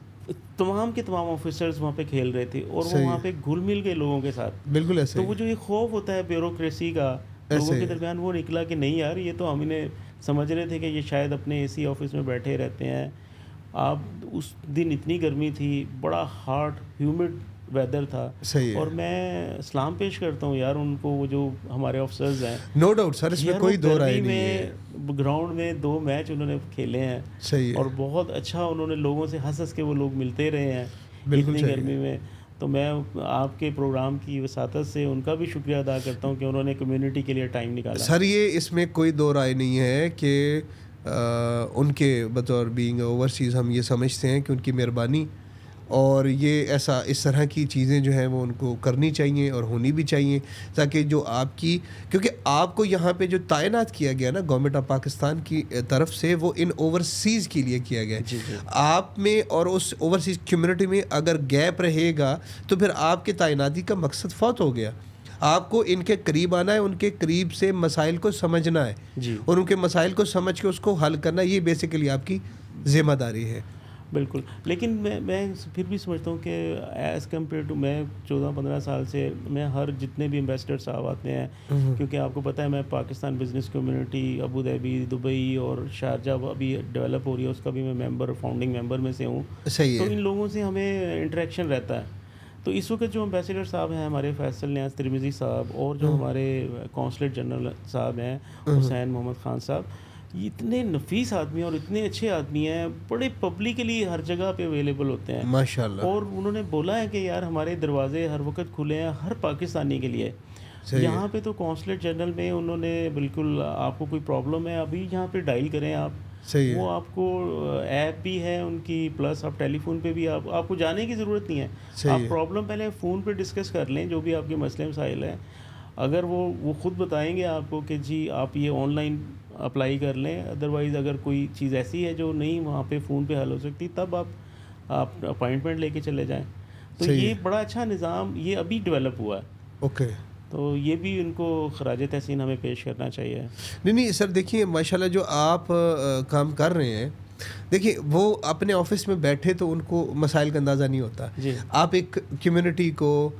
[SPEAKER 1] تمام کے تمام آفیسرز وہاں پہ کھیل رہے تھے, اور وہ وہاں پہ گھل مل گئے لوگوں کے ساتھ.
[SPEAKER 2] بالکل ایسے.
[SPEAKER 1] تو وہ جو یہ خوف ہوتا ہے بیوروکریسی کا لوگوں کے درمیان, وہ نکلا کہ نہیں یار یہ تو ہم انہیں سمجھ رہے تھے کہ یہ شاید اپنے اے سی آفس میں بیٹھے رہتے ہیں. آپ اس دن اتنی گرمی تھی, بڑا ہارڈ ہیومڈ ویدر تھا.
[SPEAKER 2] صحیح ہے.
[SPEAKER 1] اور میں سلام پیش کرتا ہوں یار ان کو, وہ جو ہمارے آفسرز ہیں.
[SPEAKER 2] نو ڈاؤٹ سر, اس میں کوئی دو رائے نہیں ہے.
[SPEAKER 1] گراؤنڈ میں 2 میچ انہوں نے کھیلے ہیں.
[SPEAKER 2] صحیح ہے.
[SPEAKER 1] اور بہت اچھا انہوں نے لوگوں سے ہنس کے وہ لوگ ملتے رہے ہیں اتنی گرمی میں. تو میں آپ کے پروگرام کی وساطت سے ان کا بھی شکریہ ادا کرتا ہوں کہ انہوں نے کمیونٹی کے لیے ٹائم نکالا.
[SPEAKER 2] سر یہ اس میں کوئی دو رائے نہیں ہے کہ ان کے بطور بینگ اوورسیز ہم یہ سمجھتے ہیں کہ ان کی مہربانی اور یہ ایسا اس طرح کی چیزیں جو ہیں وہ ان کو کرنی چاہیے اور ہونی بھی چاہیے, تاکہ جو آپ کی, کیونکہ آپ کو یہاں پہ جو تعینات کیا گیا نا گورنمنٹ آف پاکستان کی طرف سے, وہ ان اوورسیز کے لیے کیا گیا ہے. آپ میں اور اس اوورسیز کمیونٹی میں اگر گیپ رہے گا تو پھر آپ کے تعیناتی کا مقصد فوت ہو گیا. آپ کو ان کے قریب آنا ہے, ان کے قریب سے مسائل کو سمجھنا ہے اور ان کے مسائل کو سمجھ کے اس کو حل کرنا, یہ بیسیکلی آپ کی ذمہ داری ہے.
[SPEAKER 1] بالکل. لیکن میں پھر بھی سمجھتا ہوں کہ ایز کمپیئر ٹو, میں 14-15 سال سے میں ہر جتنے بھی امبیسڈر صاحب آتے ہیں, کیونکہ آپ کو پتہ ہے میں Pakistan business community Abu Dhabi, Dubai اور شارجہ ابھی ڈیولپ ہو رہی ہے, اس کا بھی میں فاؤنڈنگ ممبر میں سے ہوں.
[SPEAKER 2] صحیح ہے.
[SPEAKER 1] تو ان لوگوں سے ہمیں انٹریکشن رہتا ہے. تو اس وقت جو امبیسڈر صاحب ہیں ہمارے فیصل نیاز ترمذی صاحب, اور جو ہمارے کونسلیٹ جنرل صاحب ہیں حسین محمد خان صاحب, یہ اتنے نفیس آدمی ہیں اور اتنے اچھے آدمی ہیں, بڑے پبلکلی ہر جگہ پہ اویلیبل ہوتے ہیں
[SPEAKER 2] ماشاءاللہ.
[SPEAKER 1] اور انہوں نے بولا ہے کہ یار ہمارے دروازے ہر وقت کھلے ہیں ہر پاکستانی کے لیے. یہاں پہ تو کونسلیٹ جنرل میں انہوں نے بالکل, آپ کو کوئی پرابلم ہے ابھی یہاں پہ ڈائل کریں آپ, وہ آپ کو ایپ بھی ہے ان کی, پلس آپ ٹیلی فون پہ بھی آپ کو جانے کی ضرورت نہیں ہے. آپ پرابلم پہلے فون پہ ڈسکس کر لیں, جو بھی آپ کے مسئلے مسائل ہیں, اگر وہ خود بتائیں گے آپ کو کہ جی آپ یہ آن لائن اپلائی کر لیں. ادروائز اگر کوئی چیز ایسی ہے جو نہیں وہاں پہ فون پہ حل ہو سکتی, تب آپ اپائنٹمنٹ لے کے چلے جائیں. تو یہ بڑا اچھا نظام یہ ابھی ڈیولپ ہوا ہے.
[SPEAKER 2] اوکے.
[SPEAKER 1] تو یہ بھی ان کو خراج تحسین ہمیں پیش کرنا چاہیے.
[SPEAKER 2] نہیں سر, دیکھیے ماشاءاللہ جو آپ کام کر رہے ہیں, دیکھیے وہ اپنے آفس میں بیٹھے تو ان کو مسائل کا اندازہ نہیں ہوتا. آپ ایک کمیونٹی کو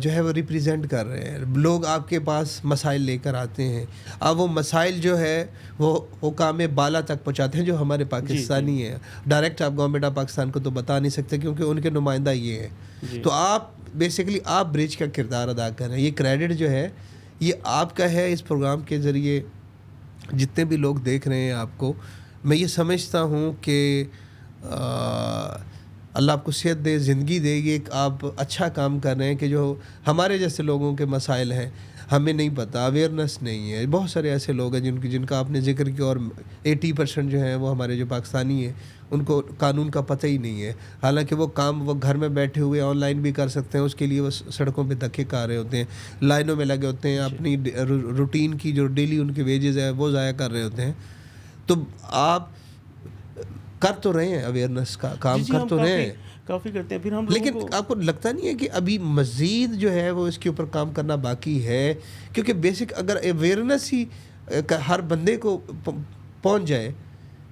[SPEAKER 2] جو ہے وہ ریپریزنٹ کر رہے ہیں, لوگ آپ کے پاس مسائل لے کر آتے ہیں, اب وہ مسائل جو ہے وہ حکام بالا تک پہنچاتے ہیں جو ہمارے پاکستانی ہیں. ڈائریکٹ آپ گورنمنٹ آف پاکستان کو تو بتا نہیں سکتے کیونکہ ان کے نمائندہ یہ ہیں. تو آپ بیسیکلی آپ برج کا کردار ادا کر رہے ہیں. یہ کریڈٹ جو ہے یہ آپ کا ہے. اس پروگرام کے ذریعے جتنے بھی لوگ دیکھ رہے ہیں آپ کو, میں یہ سمجھتا ہوں کہ اللہ آپ کو صحت دے, زندگی دے. یہ ایک آپ اچھا کام کر رہے ہیں کہ جو ہمارے جیسے لوگوں کے مسائل ہیں ہمیں نہیں پتہ, اویئرنیس نہیں ہے. بہت سارے ایسے لوگ ہیں جن کا آپ نے ذکر کیا, اور 80% جو ہیں وہ ہمارے جو پاکستانی ہیں ان کو قانون کا پتہ ہی نہیں ہے. حالانکہ وہ کام وہ گھر میں بیٹھے ہوئے آن لائن بھی کر سکتے ہیں, اس کے لیے وہ سڑکوں پہ دھکے کھا رہے ہوتے ہیں, لائنوں میں لگے ہوتے ہیں, اپنی روٹین کی جو ڈیلی ان کے ویجز ہے وہ ضائع کر رہے ہوتے ہیں. تو آپ کر تو رہے ہیں, اویئرنیس کا کام کر تو رہے ہیں,
[SPEAKER 1] کافی کرتے ہیں. پھر ہم
[SPEAKER 2] لیکن آپ کو لگتا نہیں ہے کہ ابھی مزید جو ہے وہ اس کے اوپر کام کرنا باقی ہے؟ کیونکہ بیسک اگر اویئرنیس ہی ہر بندے کو پہنچ جائے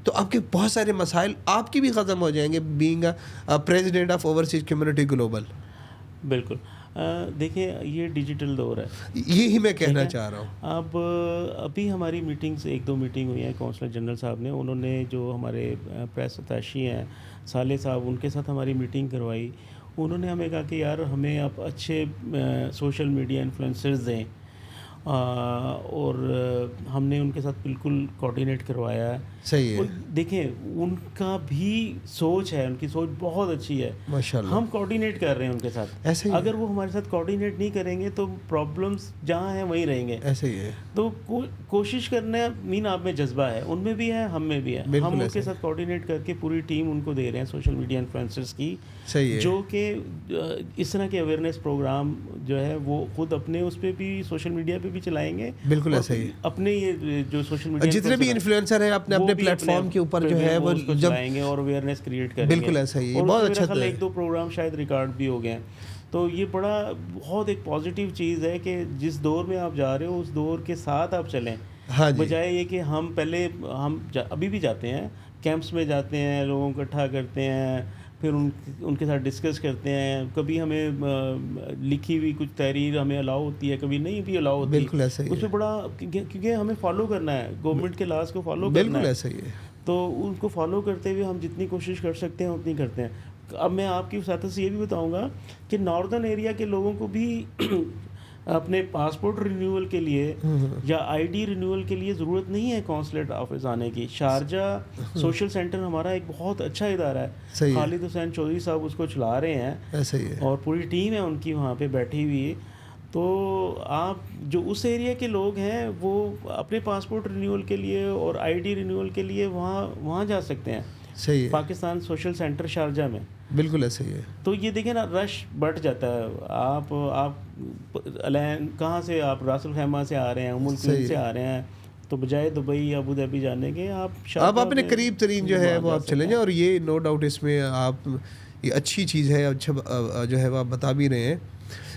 [SPEAKER 2] تو آپ کے بہت سارے مسائل آپ کی بھی ختم ہو جائیں گے, being president of overseas community global.
[SPEAKER 1] بالکل. دیکھیں یہ ڈیجیٹل دور ہے,
[SPEAKER 2] یہی میں کہنا چاہ رہا ہوں.
[SPEAKER 1] اب ابھی ہماری میٹنگز 1-2 میٹنگ ہوئی ہیں کونسلر جنرل صاحب نے, انہوں نے جو ہمارے پریس اتاشی ہیں صالح صاحب, ان کے ساتھ ہماری میٹنگ کروائی. انہوں نے ہمیں کہا کہ یار ہمیں آپ اچھے سوشل میڈیا انفلوئنسرز دیں, اور ہم نے ان کے ساتھ بالکل کوآرڈینیٹ کروایا ہے.
[SPEAKER 2] صحیح ہے.
[SPEAKER 1] دیکھیں ان کا بھی سوچ ہے, ان کی سوچ بہت اچھی ہے
[SPEAKER 2] ماشاءاللہ.
[SPEAKER 1] ہم کوآرڈینیٹ کر رہے ہیں ان کے ساتھ.
[SPEAKER 2] ایسے ہی
[SPEAKER 1] اگر وہ ہمارے ساتھ کوآرڈینیٹ نہیں کریں گے تو پرابلمس جہاں ہیں وہیں رہیں گے.
[SPEAKER 2] ایسے ہی ہے.
[SPEAKER 1] تو کوشش کرنا مین آپ میں جذبہ ہے, ان میں بھی ہے ہم میں بھی ہے. ہم ان کے ساتھ کوآرڈینیٹ کر کے پوری ٹیم ان کو دے رہے ہیں سوشل میڈیا انفلوئنسرز کی, جو کہ اس طرح کے اویئرنیس پروگرام جو ہے وہ خود اپنے اس پہ بھی سوشل میڈیا پہ بھی چلائیں گے.
[SPEAKER 2] بالکل ایسا ہی.
[SPEAKER 1] اپنے یہ جو سوشل میڈیا
[SPEAKER 2] جتنے بھی انفلوئنسر ہیں اپنے پلیٹ فارم کے اوپر جو ہے وہ
[SPEAKER 1] چلائیں گے اور اویئرنیس کریٹ کریں گے.
[SPEAKER 2] بالکل ایسا ہی. بہت اچھا.
[SPEAKER 1] 1-2 پروگرام شاید ریکارڈ بھی ہو گئے ہیں. تو یہ بہت ایک پازیٹیو چیز ہے کہ جس دور میں آپ جا رہے ہو اس دور کے ساتھ آپ چلیں, بجائے یہ کہ ہم پہلے ابھی بھی جاتے ہیں کیمپس میں, جاتے ہیں لوگوں کو اکٹھا کرتے ہیں, پھر ان کے ساتھ ڈسکس کرتے ہیں. کبھی ہمیں لکھی ہوئی کچھ تحریر ہمیں الاؤ ہوتی ہے, کبھی نہیں بھی الاؤ ہوتی.
[SPEAKER 2] بالکل ایسا ہی.
[SPEAKER 1] اس میں بڑا کیونکہ ہمیں فالو کرنا ہے, گورنمنٹ کے لاز کو فالو کرنا ہے.
[SPEAKER 2] بالکل ایسا ہی ہے.
[SPEAKER 1] تو ان کو فالو کرتے ہوئے ہم جتنی کوشش کر سکتے ہیں اتنی کرتے ہیں. اب میں آپ کی وسعت سے یہ بھی بتاؤں گا کہ ناردرن ایریا کے لوگوں کو بھی اپنے پاسپورٹ رینیول کے لیے یا آئی ڈی رینیول کے لیے ضرورت نہیں ہے کونسلیٹ آفس آنے کی. شارجہ سوشل سینٹر ہمارا ایک بہت اچھا ادارہ ہے, خالد حسین چودھری صاحب اس کو چلا رہے ہیں اور پوری ٹیم ہے ان کی وہاں پہ بیٹھی ہوئی. تو آپ جو اس ایریا کے لوگ ہیں وہ اپنے پاسپورٹ رینیول کے لیے اور آئی ڈی رینیول کے لیے وہاں جا سکتے ہیں.
[SPEAKER 2] صحیح ہے.
[SPEAKER 1] پاکستان سوشل سینٹر شارجہ میں
[SPEAKER 2] بالکل ایسا ہی ہے.
[SPEAKER 1] تو یہ دیکھیں نا, رش بڑھ جاتا ہے. آپ کہاں سے, آپ راس الخیمہ سے آ رہے ہیں, ام القوین سے آ رہے ہیں, تو بجائے دبئی یا ابو ظہبی جانے کے آپ
[SPEAKER 2] اپنے قریب ترین جو ہے وہ آپ چلیں جائیں. اور یہ نو ڈاؤٹ اس میں آپ یہ اچھی چیز ہے, اچھا جو ہے وہ آپ بتا بھی رہے ہیں.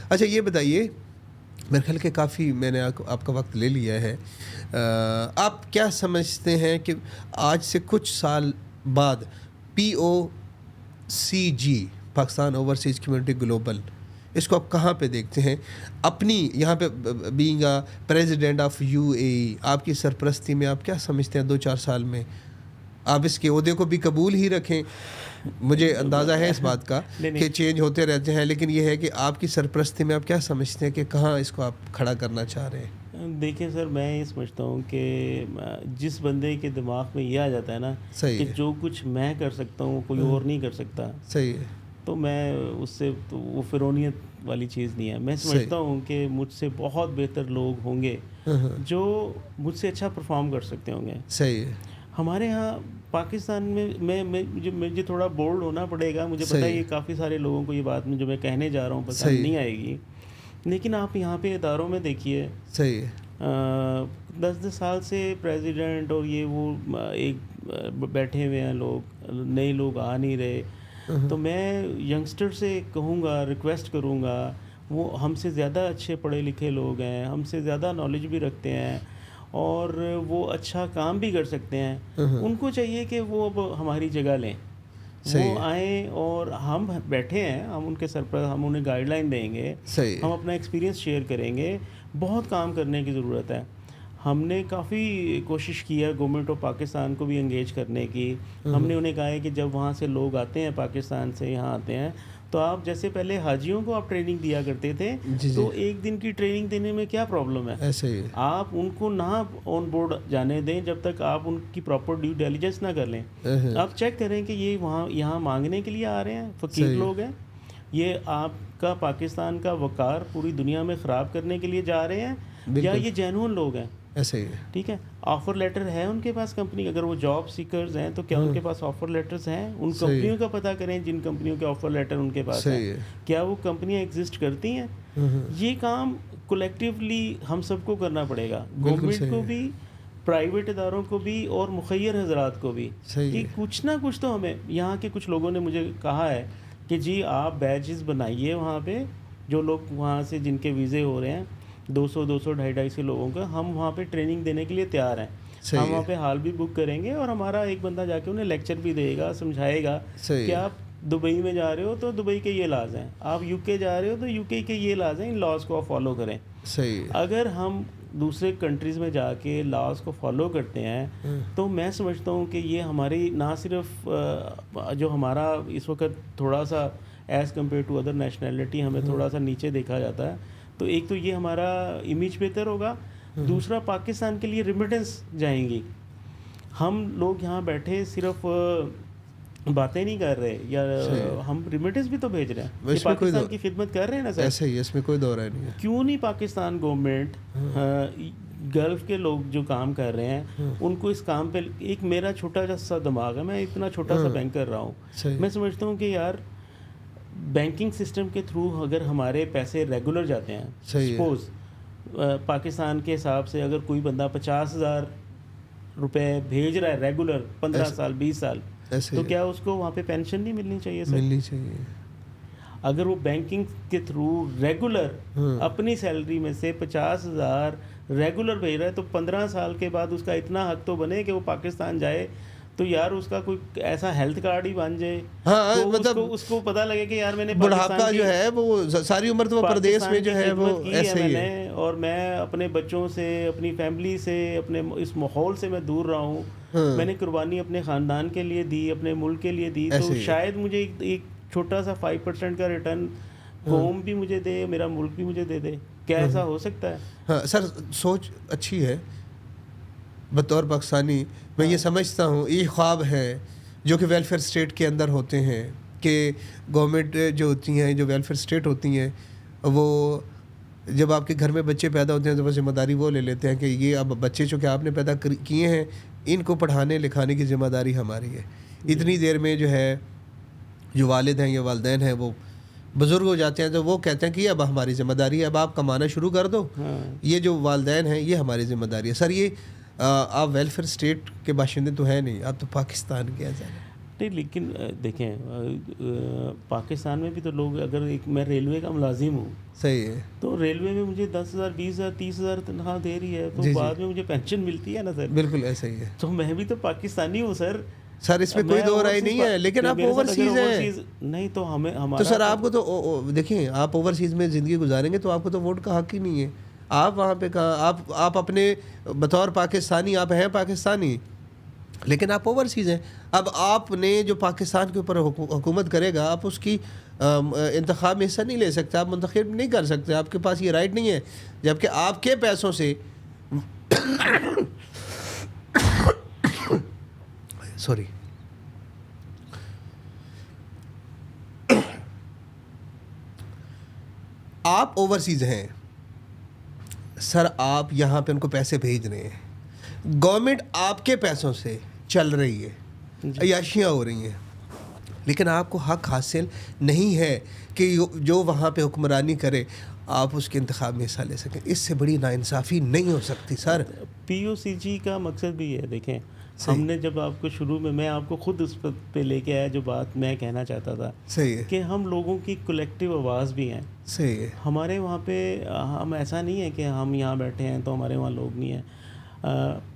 [SPEAKER 2] اچھا یہ بتائیے, میرے خیال کہ کافی میں نے آپ کا وقت لے لیا ہے, آپ کیا سمجھتے ہیں کہ آج سے کچھ سال بعد POCG Pakistan overseas community global, اس کو آپ کہاں پہ دیکھتے ہیں اپنی یہاں پہ بینگ پریزیڈنٹ آف UAE, آپ کی سرپرستی میں آپ کیا سمجھتے ہیں 2-4 سال میں آپ اس کے عہدے کو بھی قبول ہی رکھیں؟ مجھے اندازہ ہے اس بات کا کہ چینج ہوتے رہتے ہیں, لیکن یہ ہے کہ آپ کی سرپرستی میں آپ کیا سمجھتے ہیں کہ کہاں اس کو آپ کھڑا کرنا چاہ رہے ہیں؟
[SPEAKER 1] دیکھیں سر, میں یہ سمجھتا ہوں کہ جس بندے کے دماغ میں یہ آ جاتا ہے نا کہ جو کچھ میں کر سکتا ہوں کوئی اور نہیں کر سکتا,
[SPEAKER 2] صحیح ہے,
[SPEAKER 1] تو میں اس سے تو وہ فرونیت والی چیز نہیں ہے. میں سمجھتا ہوں کہ مجھ سے بہت بہتر لوگ ہوں گے جو مجھ سے اچھا پرفارم کر سکتے ہوں گے.
[SPEAKER 2] صحیح ہے.
[SPEAKER 1] ہمارے ہاں پاکستان میں مجھے تھوڑا بولڈ ہونا پڑے گا, مجھے پتہ ہے یہ کافی سارے لوگوں کو یہ بات جو میں کہنے جا رہا ہوں پسند نہیں آئے گی, لیکن آپ یہاں پہ اداروں میں دیکھیے,
[SPEAKER 2] صحیح ہے,
[SPEAKER 1] 10 سال سے پریزیڈنٹ اور یہ وہ ایک بیٹھے ہوئے ہیں لوگ, نئے لوگ آ نہیں رہے. تو میں ینگسٹر سے کہوں گا, ریکویسٹ کروں گا, وہ ہم سے زیادہ اچھے پڑھے لکھے لوگ ہیں, ہم سے زیادہ نالج بھی رکھتے ہیں اور وہ اچھا کام بھی کر سکتے ہیں. ان کو چاہیے کہ وہ اب ہماری جگہ لیں, وہ آئیں اور ہم بیٹھے ہیں, ہم ان کے سر پر ہم انہیں گائیڈ لائن دیں گے, ہم اپنا ایکسپیرینس شیئر کریں گے. بہت کام کرنے کی ضرورت ہے. ہم نے کافی کوشش کی ہے گورنمنٹ آف پاکستان کو بھی انگیج کرنے کی. ہم نے انہیں کہا ہے کہ جب وہاں سے لوگ آتے ہیں پاکستان سے یہاں آتے ہیں تو آپ جیسے پہلے حاجیوں کو آپ ٹریننگ دیا کرتے تھے, تو ایک دن کی ٹریننگ دینے میں کیا پرابلم ہے؟ آپ ان کو نہ آن بورڈ جانے دیں جب تک آپ ان کی پراپر ڈیو ڈیلیجنس نہ کر لیں. آپ چیک کریں کہ یہ یہاں مانگنے کے لیے آ رہے ہیں, فقیر لوگ ہیں, یہ آپ کا پاکستان کا وقار پوری دنیا میں خراب کرنے کے لیے جا رہے ہیں, یا یہ جینون لوگ ہیں؟
[SPEAKER 2] ایسے ہی ہے.
[SPEAKER 1] ٹھیک ہے, آفر لیٹر ہے ان کے پاس کمپنی, اگر وہ جاب سیکرز ہیں تو کیا ان کے پاس آفر لیٹرز ہیں؟ ان کمپنیوں کا پتہ کریں جن کمپنیوں کے آفر لیٹر ان کے پاس ہیں, کیا وہ کمپنیاں ایگزسٹ کرتی ہیں؟ یہ کام کولیکٹیولی ہم سب کو کرنا پڑے گا, گورنمنٹ کو بھی, پرائیویٹ اداروں کو بھی اور مخیر حضرات کو بھی, کہ کچھ نہ کچھ تو ہمیں. یہاں کے کچھ لوگوں نے مجھے کہا ہے کہ جی آپ بیچز بنائیے وہاں پہ, جو لوگ وہاں سے جن کے ویزے ہو رہے ہیں 200 250 لوگوں کا, ہم وہاں پہ ٹریننگ دینے کے لیے تیار ہیں. ہم وہاں پہ ہال بھی بک کریں گے اور ہمارا ایک بندہ جا کے انہیں لیکچر بھی دے گا, سمجھائے گا کہ آپ دبئی میں جا رہے ہو تو دبئی کے یہ لاز ہیں, آپ UK جا رہے ہو تو UK کے یہ لاز ہیں, ان لاز کو آپ فالو کریں. اگر ہم دوسرے کنٹریز میں جا کے لاز کو فالو کرتے ہیں تو میں سمجھتا ہوں کہ یہ ہماری نہ صرف جو ہمارا اس وقت تھوڑا سا as compare to other nationality ہمیں تھوڑا سا نیچے دیکھا جاتا ہے, تو ایک تو یہ ہمارا امیج بہتر ہوگا, دوسرا پاکستان کے لیے ریمیٹنس جائیں گی. ہم لوگ یہاں بیٹھے صرف باتیں نہیں کر رہے, یا ہم ریمیٹنس بھی تو بھیج رہے ہیں, پاکستان کی خدمت کر رہے ہیں نا سر.
[SPEAKER 2] ایسے ہی, اس میں کوئی دو رائے نہیں ہے.
[SPEAKER 1] کیوں نہیں پاکستان گورنمنٹ گلف کے لوگ جو کام کر رہے ہیں ان کو اس کام پہ, ایک میرا چھوٹا سا دماغ ہے, میں اتنا چھوٹا سا بینک کر رہا ہوں, میں سمجھتا ہوں کہ یار بینکنگ سسٹم کے تھرو اگر ہمارے پیسے ریگولر جاتے ہیں, سپوز پاکستان کے حساب سے اگر کوئی بندہ 50,000 روپے بھیج رہا ہے ریگولر 15 سال 20 سال, تو کیا اس کو وہاں پہ پینشن نہیں ملنی چاہیے سر؟
[SPEAKER 2] ملنی چاہیے.
[SPEAKER 1] اگر وہ بینکنگ کے تھرو ریگولر اپنی سیلری میں سے 50,000 ریگولر بھیج رہا ہے, تو 15 سال کے بعد اس کا اتنا حق تو بنے کہ وہ پاکستان جائے, تو یار اس کا کوئی ایسا ہیلتھ کارڈ ہی بن جائے, مطلب اس کو پتہ لگے کہ یار میں نے
[SPEAKER 2] بڑھاپا جو ہے وہ ساری عمر تو پردیس میں جو ہے وہ ایسے ہی ہے,
[SPEAKER 1] اور میں اپنے بچوں سے, اپنی فیملی سے, اپنے اس ماحول سے میں دور رہا ہوں, میں نے قربانی اپنے خاندان کے لیے دی, اپنے ملک کے لیے دی, تو شاید مجھے ایک چھوٹا سا 5% کا ریٹرن قوم بھی مجھے دے, میرا ملک بھی مجھے دے دے, کیا ایسا ہو سکتا ہے؟
[SPEAKER 2] ہاں سر, سوچ اچھی ہے. بطور پاکستانی میں یہ سمجھتا ہوں یہ خواب ہے جو کہ ویلفیئر اسٹیٹ کے اندر ہوتے ہیں, کہ گورنمنٹ جو ہوتی ہیں, جو ویلفیئر اسٹیٹ ہوتی ہیں, وہ جب آپ کے گھر میں بچے پیدا ہوتے ہیں تو وہ ذمہ داری وہ لے لیتے ہیں کہ یہ اب بچے جو کہ آپ نے پیدا کیے ہیں ان کو پڑھانے لکھانے کی ذمہ داری ہماری ہے. اتنی دیر میں جو ہے جو والد ہیں یا والدین ہیں وہ بزرگ ہو جاتے ہیں تو وہ کہتے ہیں کہ اب ہماری ذمہ داری ہے, اب آپ کمانا شروع کر دو. یہ جو والدین ہیں یہ ہماری ذمہ داری ہے. سر یہ آپ ویلفیئر اسٹیٹ کے باشندے تو ہیں نہیں, آپ تو پاکستان کے ہیں سر.
[SPEAKER 1] نہیں لیکن دیکھیں پاکستان میں بھی تو لوگ, اگر ایک میں ریلوے کا ملازم ہوں,
[SPEAKER 2] صحیح ہے,
[SPEAKER 1] تو ریلوے میں مجھے 10,000 20,000 30,000 تنخواہ دے رہی ہے, تو بعد میں مجھے پینشن ملتی ہے نا سر.
[SPEAKER 2] بالکل ایسا ہی ہے.
[SPEAKER 1] تو میں بھی تو پاکستانی ہوں سر.
[SPEAKER 2] سر اس میں کوئی دو رائے نہیں ہے, لیکن آپ اوورسیز ہیں.
[SPEAKER 1] نہیں تو ہمیں
[SPEAKER 2] تو سر آپ کو تو دیکھیں آپ اوورسیز میں زندگی گزاریں گے تو آپ کو تو ووٹ کا حق ہی نہیں ہے. آپ وہاں پہ کہاں, آپ اپنے بطور پاکستانی آپ ہیں پاکستانی, لیکن آپ اوورسیز ہیں. اب آپ نے جو پاکستان کے اوپر حکومت کرے گا آپ اس کی انتخاب میں حصہ نہیں لے سکتے, آپ منتخب نہیں کر سکتے, آپ کے پاس یہ رائٹ نہیں ہے. جبکہ آپ کے پیسوں سے سوری آپ اوورسیز ہیں سر, آپ یہاں پہ ان کو پیسے بھیج رہے ہیں, گورنمنٹ آپ کے پیسوں سے چل رہی ہے, عیاشیاں ہو رہی ہیں, لیکن آپ کو حق حاصل نہیں ہے کہ جو وہاں پہ حکمرانی کرے آپ اس کے انتخاب میں حصہ لے سکیں. اس سے بڑی ناانصافی نہیں ہو سکتی سر.
[SPEAKER 1] پی او سی جی کا مقصد بھی ہے. دیکھیں ہم نے جب آپ کو شروع میں آپ کو خود اس پہ لے کے آیا جو بات میں کہنا چاہتا تھا,
[SPEAKER 2] صحیح ہے,
[SPEAKER 1] کہ ہم لوگوں کی کلیکٹیو آواز بھی ہیں.
[SPEAKER 2] صحیح ہے.
[SPEAKER 1] ہمارے وہاں پہ ہم ایسا نہیں ہے کہ ہم یہاں بیٹھے ہیں تو ہمارے وہاں لوگ نہیں ہیں.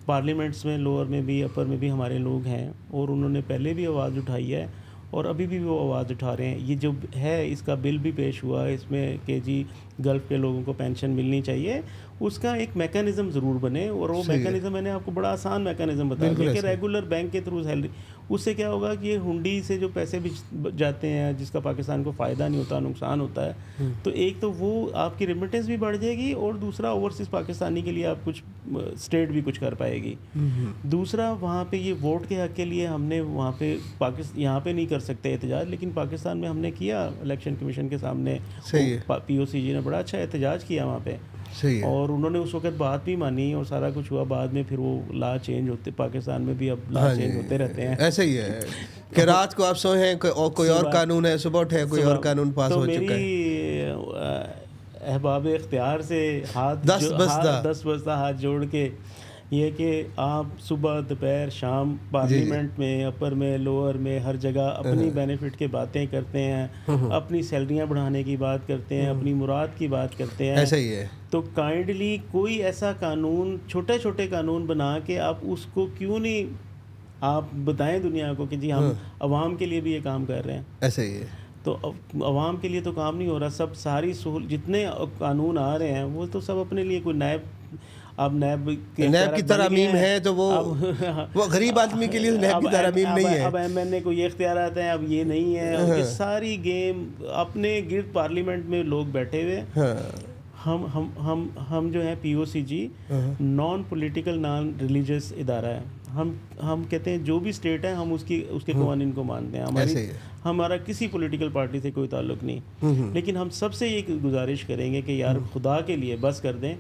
[SPEAKER 1] پارلیمنٹس میں لوور میں بھی اپر میں بھی ہمارے لوگ ہیں, اور انہوں نے پہلے بھی آواز اٹھائی ہے اور ابھی بھی وہ آواز اٹھا رہے ہیں. یہ جو ہے اس کا بل بھی پیش ہوا ہے اس میں کہ جی گلف کے لوگوں کو پینشن ملنی چاہیے, اس کا ایک میکانزم ضرور بنے, اور وہ میکانزم میں نے آپ کو بڑا آسان میکانزم بتا دیا کہ ریگولر بینک کے تھرو سیلری. اس سے کیا ہوگا کہ یہ ہنڈی سے جو پیسے بھی جاتے ہیں جس کا پاکستان کو فائدہ نہیں ہوتا, نقصان ہوتا ہے, تو ایک تو وہ آپ کی ریمیٹنس بھی بڑھ جائے گی, اور دوسرا اوورسیز پاکستانی کے لیے آپ کچھ اسٹیٹ بھی کچھ کر پائے گی. دوسرا وہاں پہ یہ ووٹ کے حق کے لیے ہم نے وہاں پہ یہاں پہ نہیں کر سکتے احتجاج, لیکن پاکستان میں ہم نے کیا الیکشن کمیشن کے سامنے. پی او سی جی نے بڑا اچھا احتجاج کیا وہاں پہ, اور انہوں نے اس وقت بات بھی مانی اور سارا کچھ ہوا. بعد میں پھر وہ لا چینج ہوتے, پاکستان میں بھی اب لا چینج ہوتے رہتے ہیں.
[SPEAKER 2] ایسا ہی ہے کہ رات کو آپ سوئے ہیں کوئی اور قانون ہے, صبح اٹھے کوئی اور قانون پاس ہو چکا ہے.
[SPEAKER 1] میری احباب اختیار سے دس بستہ ہاتھ جوڑ کے یہ کہ آپ صبح دوپہر شام پارلیمنٹ میں اپر میں لوور میں ہر جگہ اپنی بینیفٹ کی باتیں کرتے ہیں, اپنی سیلریاں بڑھانے کی بات کرتے ہیں, اپنی مراد کی بات کرتے ہیں.
[SPEAKER 2] ایسا ہی ہے.
[SPEAKER 1] تو کائنڈلی کوئی ایسا قانون, چھوٹے چھوٹے قانون بنا کے آپ اس کو کیوں نہیں آپ بتائیں دنیا کو کہ جی ہم عوام کے لیے بھی یہ کام کر رہے ہیں.
[SPEAKER 2] ایسا ہی ہے.
[SPEAKER 1] تو عوام کے لیے تو کام نہیں ہو رہا, سب ساری جتنے قانون آ رہے ہیں وہ تو سب اپنے لیے کوئی نیب
[SPEAKER 2] کی ترامیم ہے, تو وہ غریب آدمی کے لیے نیب کی ترامیم نہیں ہے.
[SPEAKER 1] اب ایم این اے کو یہ اختیارات ہیں, اب یہ نہیں ہے. یہ ساری گیم اپنے گرد پارلیمنٹ میں لوگ بیٹھے ہوئے. ہم جو ہے پی او سی جی نان پولیٹیکل نان ریلیجیس ادارہ ہے. ہم کہتے ہیں جو بھی اسٹیٹ ہے ہم اس کے قوانین کو مانتے ہیں. ہمارا کسی پولیٹیکل پارٹی سے کوئی تعلق نہیں, لیکن ہم سب سے یہ گزارش کریں گے کہ یار خدا کے لیے بس کر دیں,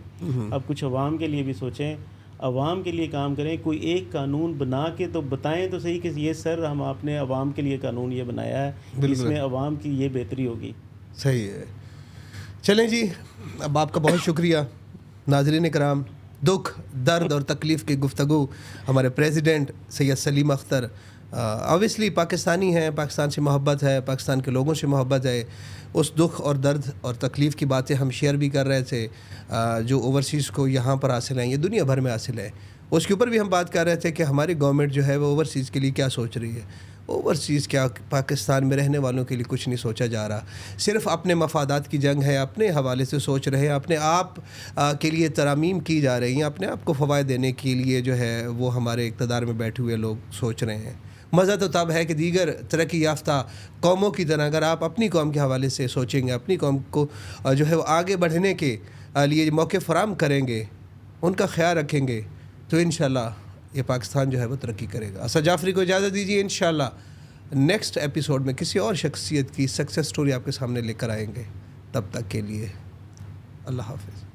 [SPEAKER 1] اب کچھ عوام کے لیے بھی سوچیں, عوام کے لیے کام کریں. کوئی ایک قانون بنا کے تو بتائیں تو صحیح کہ یہ سر ہم آپ نے عوام کے لیے قانون یہ بنایا ہے, اس میں عوام کی یہ بہتری ہوگی.
[SPEAKER 2] صحیح ہے. چلیں جی, اب آپ کا بہت شکریہ. ناظرین کرام, دکھ درد اور تکلیف کی گفتگو ہمارے پریزیڈنٹ سید سلیم اختر, اوبیسلی پاکستانی ہیں, پاکستان سے محبت ہے, پاکستان کے لوگوں سے محبت ہے. اس دکھ اور درد اور تکلیف کی باتیں ہم شیئر بھی کر رہے تھے جو اوورسیز کو یہاں پر حاصل ہیں, یہ دنیا بھر میں حاصل ہے. اس کے اوپر بھی ہم بات کر رہے تھے کہ ہماری گورنمنٹ جو ہے وہ اوورسیز کے لیے کیا سوچ رہی ہے. اوورسیز کیا, پاکستان میں رہنے والوں کے لیے کچھ نہیں سوچا جا رہا, صرف اپنے مفادات کی جنگ ہے, اپنے حوالے سے سوچ رہے ہیں, اپنے آپ کے لیے ترامیم کی جا رہی ہیں, اپنے آپ کو فوائد دینے کے لیے جو ہے وہ ہمارے اقتدار میں بیٹھے ہوئے لوگ سوچ رہے ہیں. مزہ تو تب ہے کہ دیگر ترقی یافتہ قوموں کی طرح اگر آپ اپنی قوم کے حوالے سے سوچیں گے, اپنی قوم کو جو ہے وہ آگے بڑھنے کے لیے موقع فراہم کریں گے, ان کا خیال رکھیں گے, تو انشاءاللہ یہ پاکستان جو ہے وہ ترقی کرے گا. اسد جعفری کو اجازت دیجیے, انشاءاللہ نیکسٹ ایپیسوڈ میں کسی اور شخصیت کی سکسیس سٹوری آپ کے سامنے لے کر آئیں گے. تب تک کے لیے اللہ حافظ.